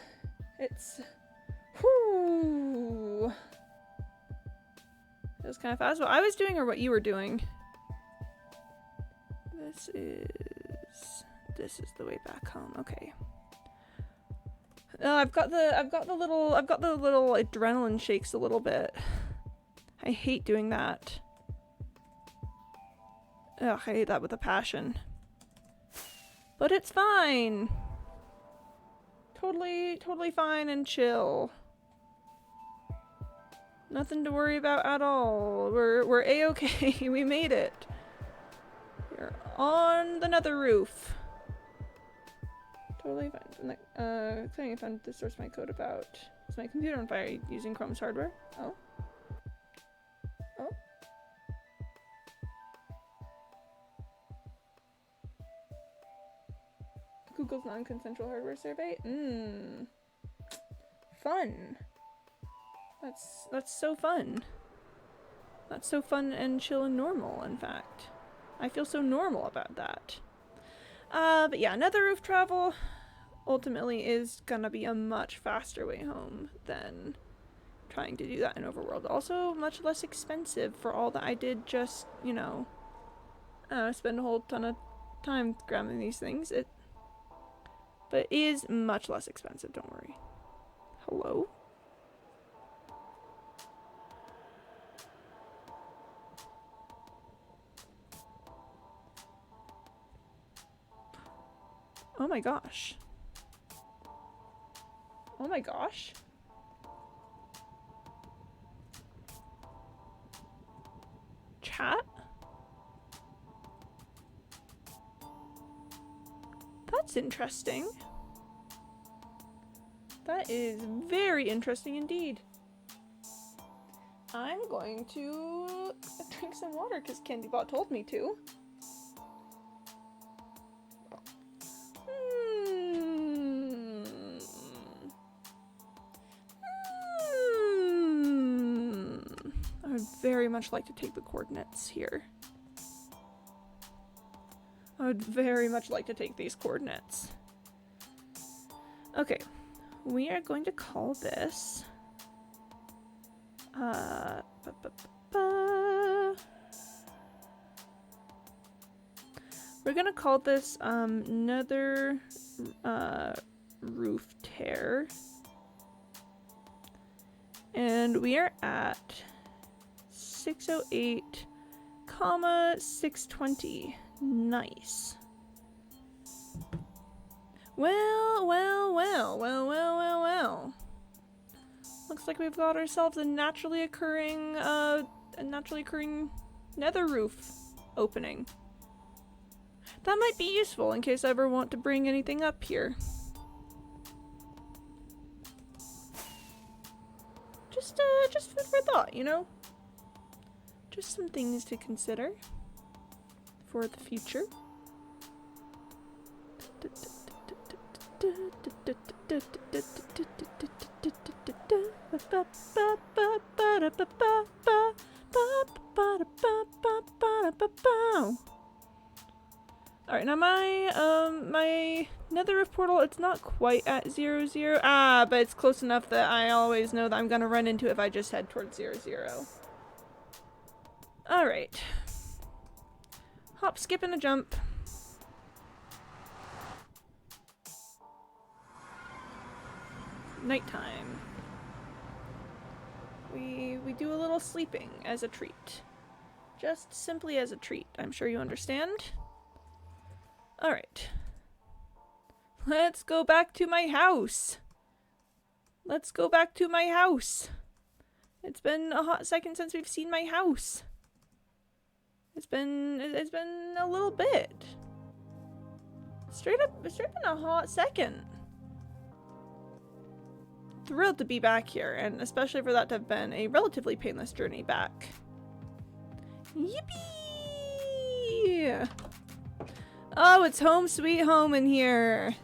It's, whew. It was kind of fast. What I was doing or what you were doing? This is the way back home. Okay. I've got the little adrenaline shakes a little bit. I hate doing that. Ugh, I hate that with a passion. But it's fine. Totally fine and chill. Nothing to worry about at all. We're A-okay. We made it. We're on the nether roof. Totally fine. Clearing I found the source of my code about. Is my computer on fire using Chrome's hardware? Oh. Oh. Google's non-consensual hardware survey? Fun. That's so fun. That's so fun and chill and normal, in fact. I feel so normal about that. But yeah, nether roof travel ultimately is gonna be a much faster way home than trying to do that in Overworld. Also, much less expensive for all that I did just, you know, spend a whole ton of time grabbing these things. But it is much less expensive, don't worry. Hello? Oh my gosh. Oh my gosh. Chat? That's interesting. That is very interesting indeed. I'm going to drink some water because CandyBot told me to. I would very much like to take the coordinates here. I would very much like to take these coordinates. Okay, we are going to call this we're gonna call this nether roof tear, and we are at 608, 620. Nice. Well. Looks like we've got ourselves a naturally occurring nether roof opening. That might be useful in case I ever want to bring anything up here. Just food for thought, you know? Just some things to consider for the future. Alright, now my nether roof portal, it's not quite at 0, 0. But it's close enough that I always know that I'm gonna run into it if I just head towards 0, 0. Alright. Hop, skip, and a jump. Nighttime. We do a little sleeping as a treat. Just simply as a treat. I'm sure you understand. Alright. Let's go back to my house. Let's go back to my house. It's been a hot second since we've seen my house. It's been a little bit. Straight up been a hot second. Thrilled to be back here, and especially for that to have been a relatively painless journey back. Yippee! Oh, it's home sweet home in here.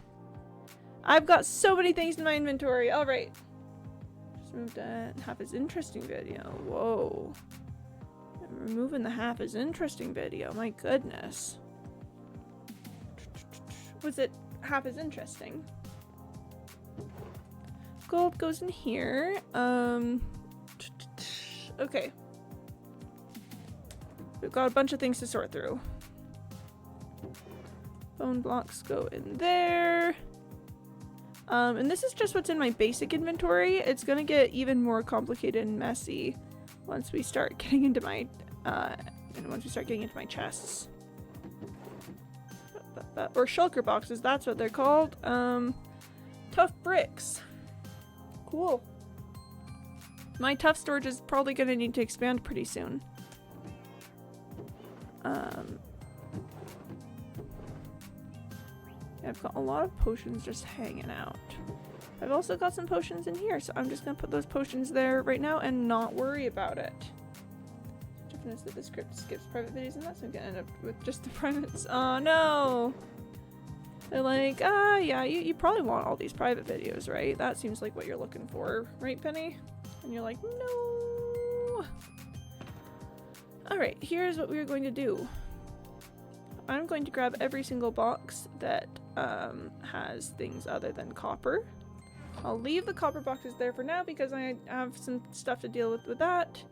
I've got so many things in my inventory. All right. Just moved to half is interesting video. Whoa. I'm removing the half is interesting video. My goodness. Was it half as interesting? Gold goes in here. Okay. We've got a bunch of things to sort through. Bone blocks go in there. And this is just what's in my basic inventory. It's gonna get even more complicated and messy once we start getting into my, chests. Or shulker boxes, that's what they're called. Tough bricks. Cool. My tough storage is probably gonna need to expand pretty soon. I've got a lot of potions just hanging out. I've also got some potions in here, so I'm just gonna put those potions there right now and not worry about it. Difference that the script skips private videos, and that's gonna end up with just the privates. Oh no! They're like, yeah, you probably want all these private videos, right? That seems like what you're looking for, right, Penny? And you're like, no! Alright, here's what we're going to do. I'm going to grab every single box that has things other than copper. I'll leave the copper boxes there for now because I have some stuff to deal with that.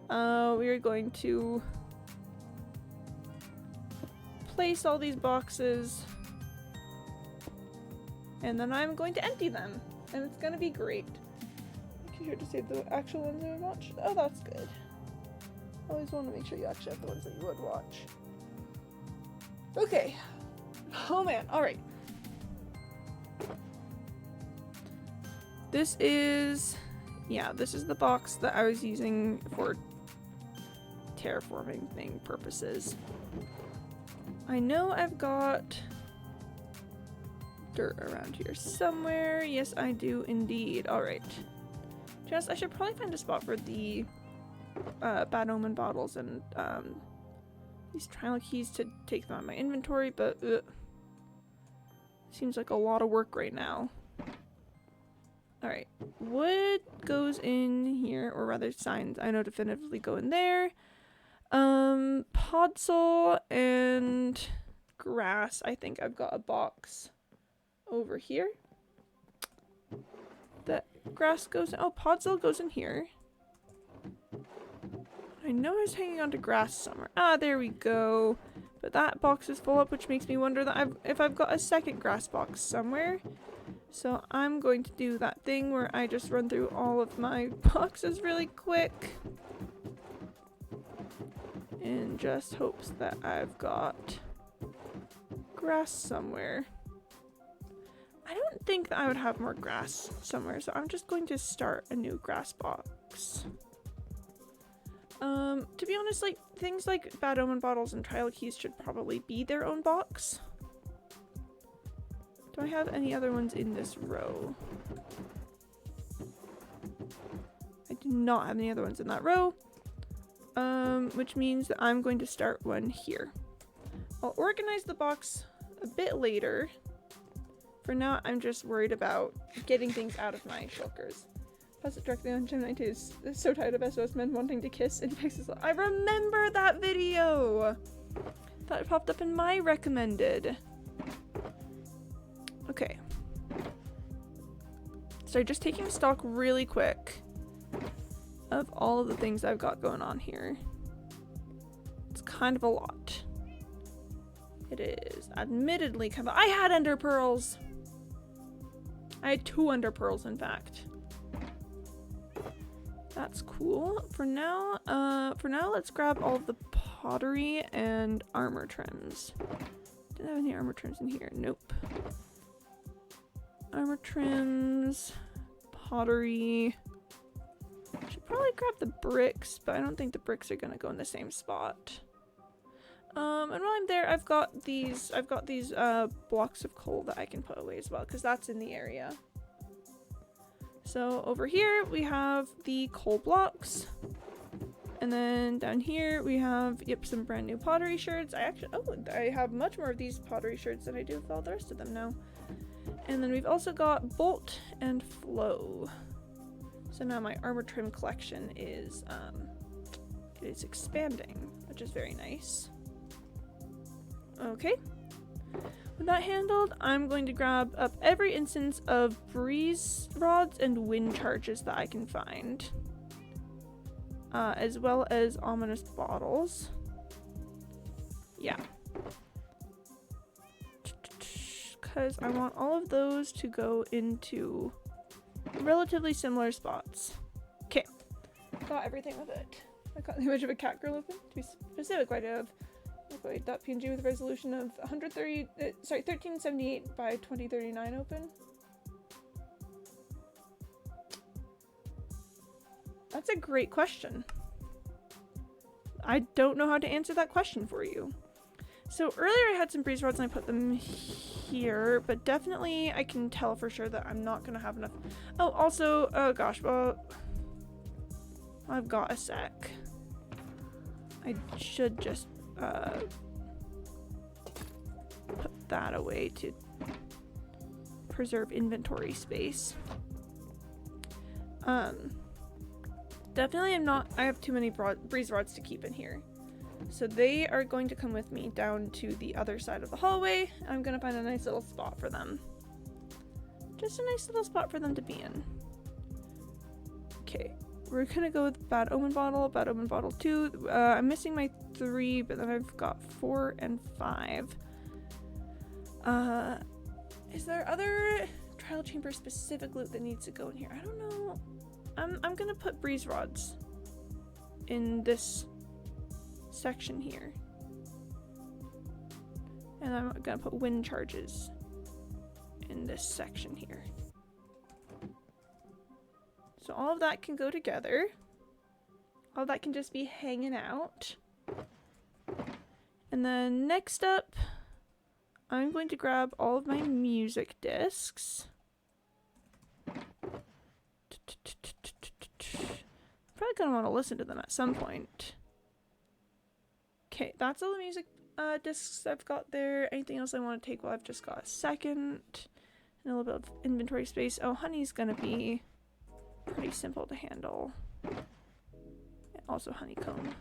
We are going to place all these boxes and then I'm going to empty them and it's going to be great. Make sure to save the actual ones I would watch. Oh, that's good. Always want to make sure you actually have the ones that you would watch. Okay. Oh man, alright. This is the box that I was using for terraforming thing purposes. I know I've got dirt around here somewhere. Yes, I do indeed. Alright. Just, I should probably find a spot for the Bad Omen bottles and these trial keys to take them out of my inventory, but seems like a lot of work right now. Alright, wood goes in here, or rather signs I know definitively go in there. Podzol and grass, I think I've got a box over here. That grass goes, oh, Podzol goes in here. I know I was hanging on to grass somewhere. Ah, there we go. But that box is full up, which makes me wonder that if I've got a second grass box somewhere. So I'm going to do that thing where I just run through all of my boxes really quick. In just hopes that I've got grass somewhere. I don't think that I would have more grass somewhere, so I'm just going to start a new grass box. To be honest, like, things like Bad Omen bottles and trial keys should probably be their own box. Do I have any other ones in this row? I do not have any other ones in that row. Which means that I'm going to start one here. I'll organize the box a bit later. For now, I'm just worried about getting things out of my shulkers. Pass it directly on Gemini 2 is so tired of SOS men wanting to kiss and fixes. I remember that video! That popped up in my recommended. Okay. So just taking stock really quick of all of the things I've got going on here. It's kind of a lot. It is admittedly kind of— I had ender pearls! I had 2 ender pearls, in fact. That's cool. For now, let's grab all of the pottery and armor trims. Didn't have any armor trims in here. Nope. Armor trims, pottery. Should probably grab the bricks, but I don't think the bricks are gonna go in the same spot. And while I'm there, I've got these blocks of coal that I can put away as well, because that's in the area. So over here we have the coal blocks, and then down here we have, yep, some brand new pottery sherds. I have much more of these pottery sherds than I do with all the rest of them now. And then we've also got bolt and flow. So now my armor trim collection is it is expanding, which is very nice. Okay. With that handled, I'm going to grab up every instance of breeze rods and wind charges that I can find. As well as ominous bottles. Yeah. because I want all of those to go into relatively similar spots. Okay, got everything with it. I got the image of a cat girl open. To be specific, I have .png with a resolution of 1378 by 2039 open. That's a great question. I don't know how to answer that question for you. So earlier I had some breeze rods and I put them here, but definitely I can tell for sure that I'm not gonna have enough. Oh, also, oh gosh, well, I've got a sec. I should just put that away to preserve inventory space. Definitely I have too many breeze rods to keep in here. So they are going to come with me down to the other side of the hallway. I'm gonna find a nice little spot for them. Just a nice little spot for them to be in. Okay, we're gonna go with Bad Omen Bottle 2. I'm missing my 3, but then I've got 4 and 5. Is there other trial chamber specific loot that needs to go in here? I don't know. I'm gonna put breeze rods in this section here. And I'm gonna put wind charges in this section here. So all of that can go together. All that can just be hanging out. And then next up, I'm going to grab all of my music discs. Probably gonna want to listen to them at some point. Okay, that's all the music discs I've got there. Anything else I want to take? Well, I've just got a second and a little bit of inventory space. Oh, honey's gonna be pretty simple to handle. And also honeycomb.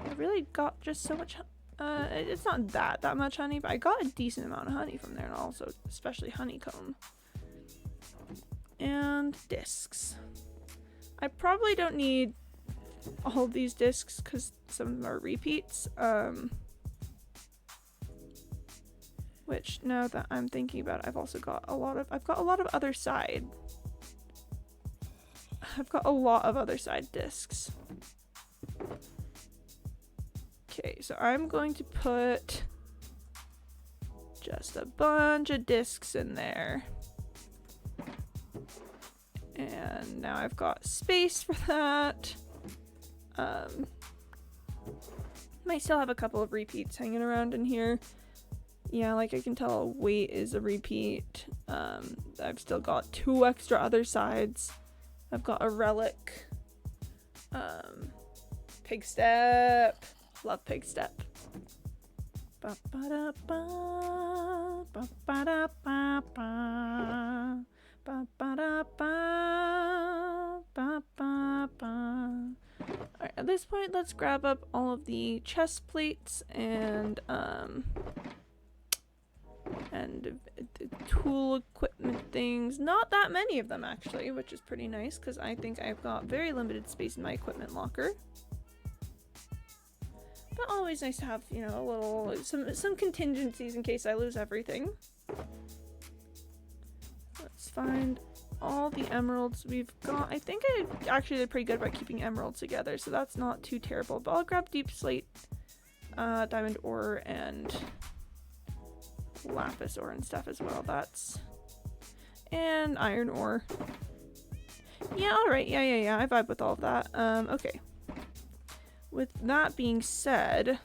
I really got just so much. It's not that much honey, but I got a decent amount of honey from there, and also especially honeycomb. And discs. I probably don't need all of these discs because some of them are repeats. Which now that I'm thinking about it, I've also got a lot of other side. I've got a lot of other side discs. Okay, so I'm going to put just a bunch of discs in there. And now I've got space for that. Might still have a couple of repeats hanging around in here. Yeah, like I can tell weight is a repeat. I've still got 2 extra other sides. I've got a relic. Pig step. Love pig step. Ba ba da ba ba ba da ba ba. Ba ba da ba ba ba ba. Alright, at this point, let's grab up all of the chest plates and tool equipment things. Not that many of them actually, which is pretty nice because I think I've got very limited space in my equipment locker. But always nice to have, you know, a little some contingencies in case I lose everything. Let's find all the emeralds we've got. I think I actually did pretty good about keeping emeralds together, so that's not too terrible. But I'll grab deep slate, diamond ore, and lapis ore and stuff as well. And iron ore. Yeah, alright. Yeah. I vibe with all of that. Okay. With that being said,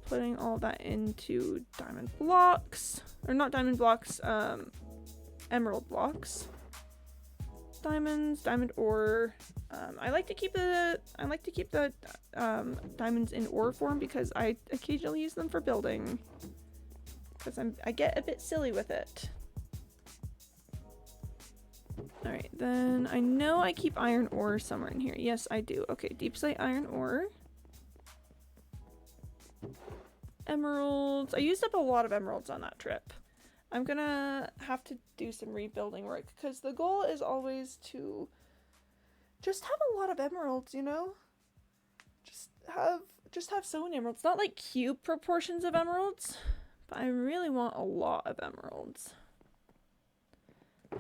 putting all that into diamond blocks, or not diamond blocks, emerald blocks. Diamonds, diamond ore. I like to keep the diamonds in ore form because I occasionally use them for building. Because I get a bit silly with it. Alright, then I know I keep iron ore somewhere in here. Yes, I do. Okay, deep slate iron ore. Emeralds. I used up a lot of emeralds on that trip. I'm gonna have to do some rebuilding work because the goal is always to just have a lot of emeralds, you know? Just have so many emeralds. Not like cube proportions of emeralds, But I really want a lot of emeralds.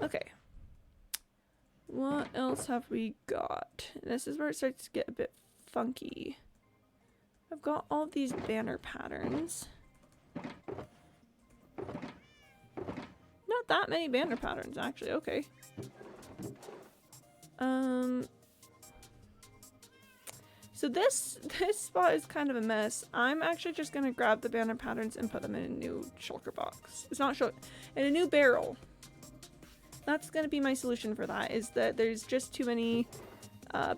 Okay. What else have we got? This is where it starts to get a bit funky. I've got all these banner patterns. Not that many banner patterns, actually. Okay. So this spot is kind of a mess. I'm actually just gonna grab the banner patterns and put them in a new shulker box. It's not in a new barrel. That's gonna be my solution for that, is that there's just too many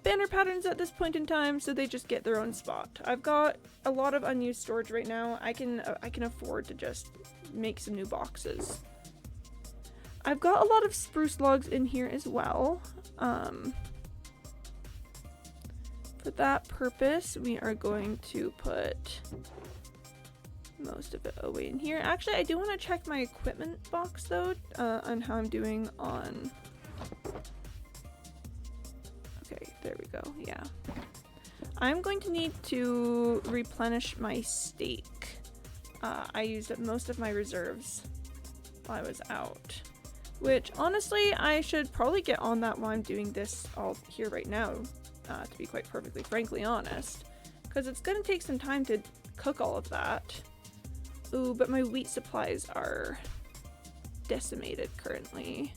banner patterns at this point in time, so they just get their own spot. I've got a lot of unused storage right now. I can afford to just make some new boxes. I've got a lot of spruce logs in here as well. For that purpose, we are going to put most of it away in here. Actually, I do want to check my equipment box though, on how I'm doing on... Okay, there we go, yeah. I'm going to need to replenish my steak. I used up most of my reserves while I was out. Which, honestly, I should probably get on that while I'm doing this all here right now, to be quite perfectly frankly honest. Because it's going to take some time to cook all of that. Ooh, but my wheat supplies are decimated currently.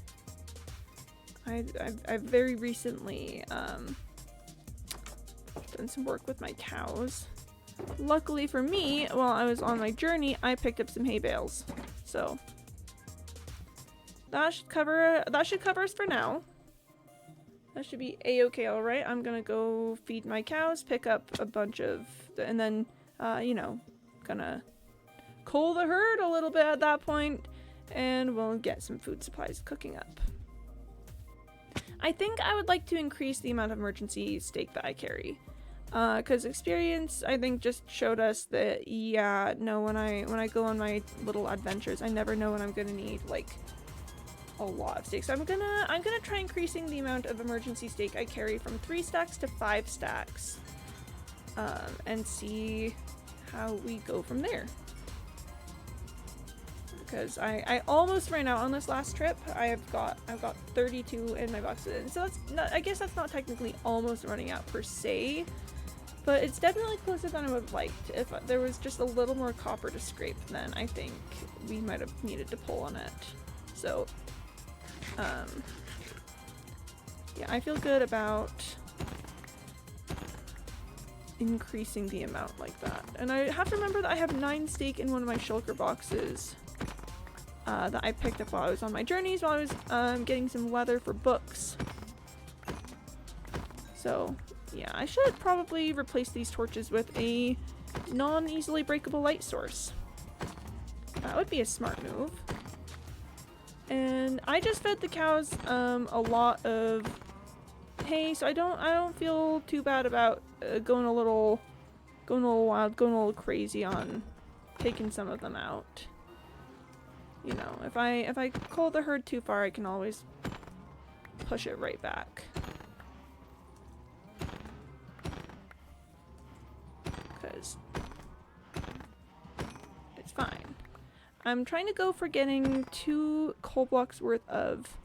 I've very recently done some work with my cows. Luckily for me, while I was on my journey, I picked up some hay bales. So that should cover us for now. That should be a-okay, alright. I'm gonna go feed my cows, pick up a bunch of, and then, you know, gonna cull the herd a little bit at that point, and we'll get some food supplies cooking up. I think I would like to increase the amount of emergency steak that I carry. Because experience, I think, just showed us that, yeah, no, when I go on my little adventures, I never know when I'm gonna need, like, a lot of steak. So I'm gonna try increasing the amount of emergency steak I carry from 3 stacks to 5 stacks. And see how we go from there. Because I almost ran out on this last trip. I've got 32 in my boxes, and so that's not, I guess that's not technically almost running out per se, but it's definitely closer than I would have liked. If there was just a little more copper to scrape, then I think we might have needed to pull on it. So, yeah, I feel good about increasing the amount like that. And I have to remember that I have 9 steak in one of my shulker boxes. That I picked up while I was on my journeys, while I was getting some leather for books. So, yeah, I should probably replace these torches with a non-easily breakable light source. That would be a smart move. And I just fed the cows a lot of hay, so I don't feel too bad about going a little wild, going a little crazy on taking some of them out. You know, if I cull the herd too far, I can always push it right back. Because it's fine. I'm trying to go for getting 2 coal blocks worth of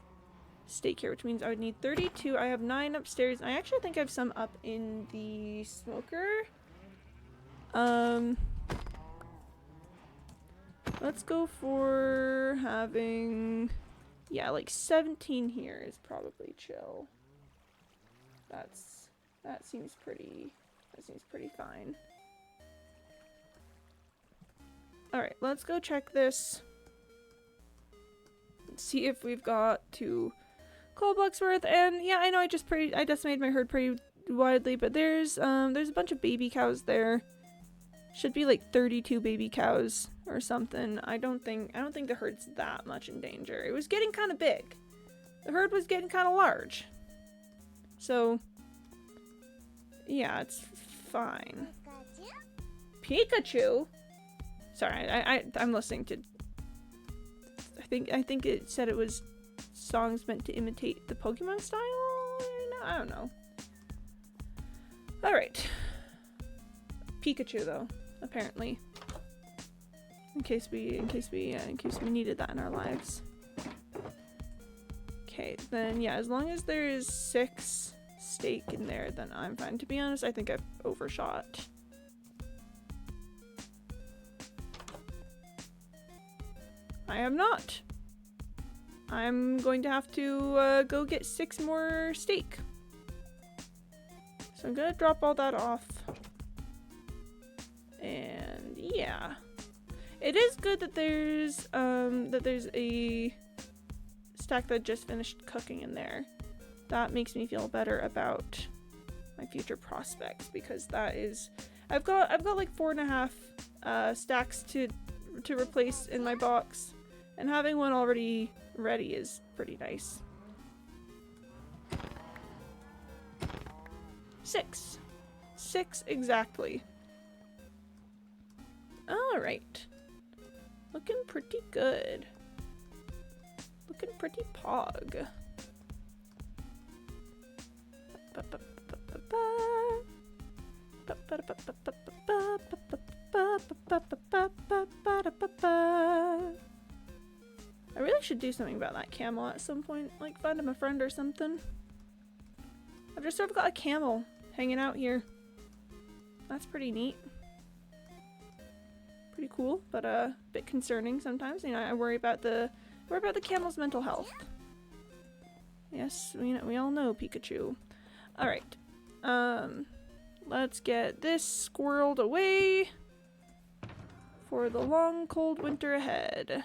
steak here, which means I would need 32. I have 9 upstairs. I actually think I have some up in the smoker. Let's go for having, yeah, like 17 here is probably chill. That seems pretty fine. Alright, let's go check this. See if we've got 2 coal blocks worth, and yeah, I know I decimated my herd pretty widely, but there's a bunch of baby cows there. Should be like 32 baby cows or something. I don't think the herd's that much in danger. It was getting kind of big. The herd was getting kind of large. So, yeah, it's fine. Pikachu? Sorry, I'm listening to... I think it said it was songs meant to imitate the Pokemon style? I don't know. Alright. Pikachu, though, apparently. in case we needed that in our lives. Okay, then yeah, as long as there is 6 steak in there, then I'm fine. To be honest, I think I've overshot. I have not. I'm going to have to go get 6 more steak. So I'm gonna drop all that off. And yeah. It is good that there's a stack that just finished cooking in there. That makes me feel better about my future prospects, because that is I've got like 4.5 stacks to replace in my box, and having one already ready is pretty nice. 6 exactly. All right. Looking pretty good. Looking pretty pog. I really should do something about that camel at some point, like find him a friend or something. I've just sort of got a camel hanging out here. That's pretty neat. Pretty cool, but a bit concerning sometimes. You know, I worry about the camel's mental health. Yes, we all know Pikachu. All right, let's get this squirreled away for the long, cold winter ahead.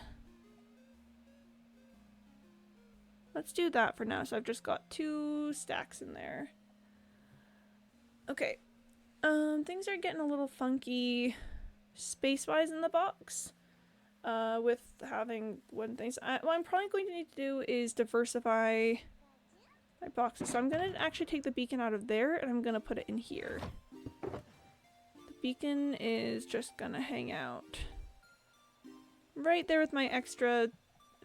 Let's do that for now. So I've just got 2 stacks in there. Okay, things are getting a little funky space-wise in the box. With having wooden things. What I'm probably going to need to do is diversify my boxes. So I'm going to actually take the beacon out of there and I'm going to put it in here. The beacon is just going to hang out right there with my extra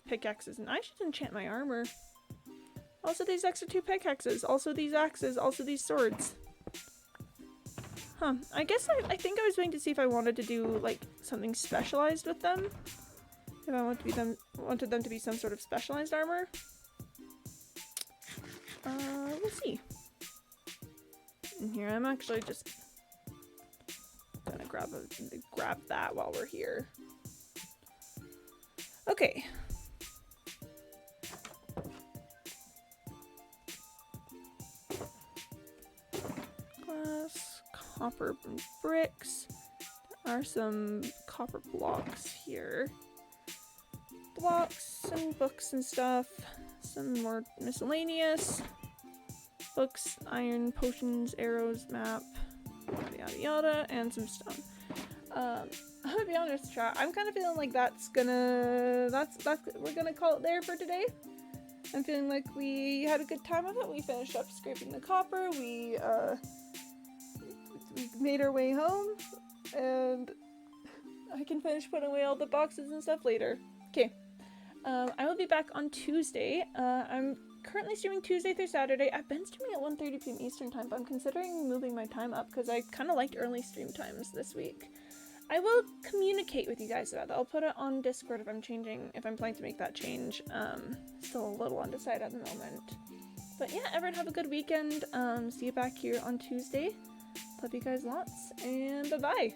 pickaxes. And I should enchant my armor. Also these extra 2 pickaxes. Also these axes. Also these swords. Huh. I guess I think I was waiting to see if I wanted to do like something specialized with them. If I wanted them to be some sort of specialized armor. We'll see. And here I'm actually just gonna grab that while we're here. Okay. Glass, copper and bricks. There are some copper blocks here. Blocks and books and stuff. Some more miscellaneous. Books, iron, potions, arrows, map, yada yada yada, and some stone. I'm gonna be honest, chat. I'm kind of feeling like we're gonna call it there for today. I'm feeling like we had a good time with it. We finished up scraping the copper. We made our way home, and I can finish putting away all the boxes and stuff later. Okay. I will be back on Tuesday. I'm currently streaming Tuesday through Saturday. I've been streaming at 1:30 p.m. Eastern time, but I'm considering moving my time up because I kind of liked early stream times this week. I will communicate with you guys about that. I'll put it on Discord if I'm planning to make that change. Still a little undecided at the moment. But yeah, everyone have a good weekend. See you back here on Tuesday. Love you guys lots, and bye-bye.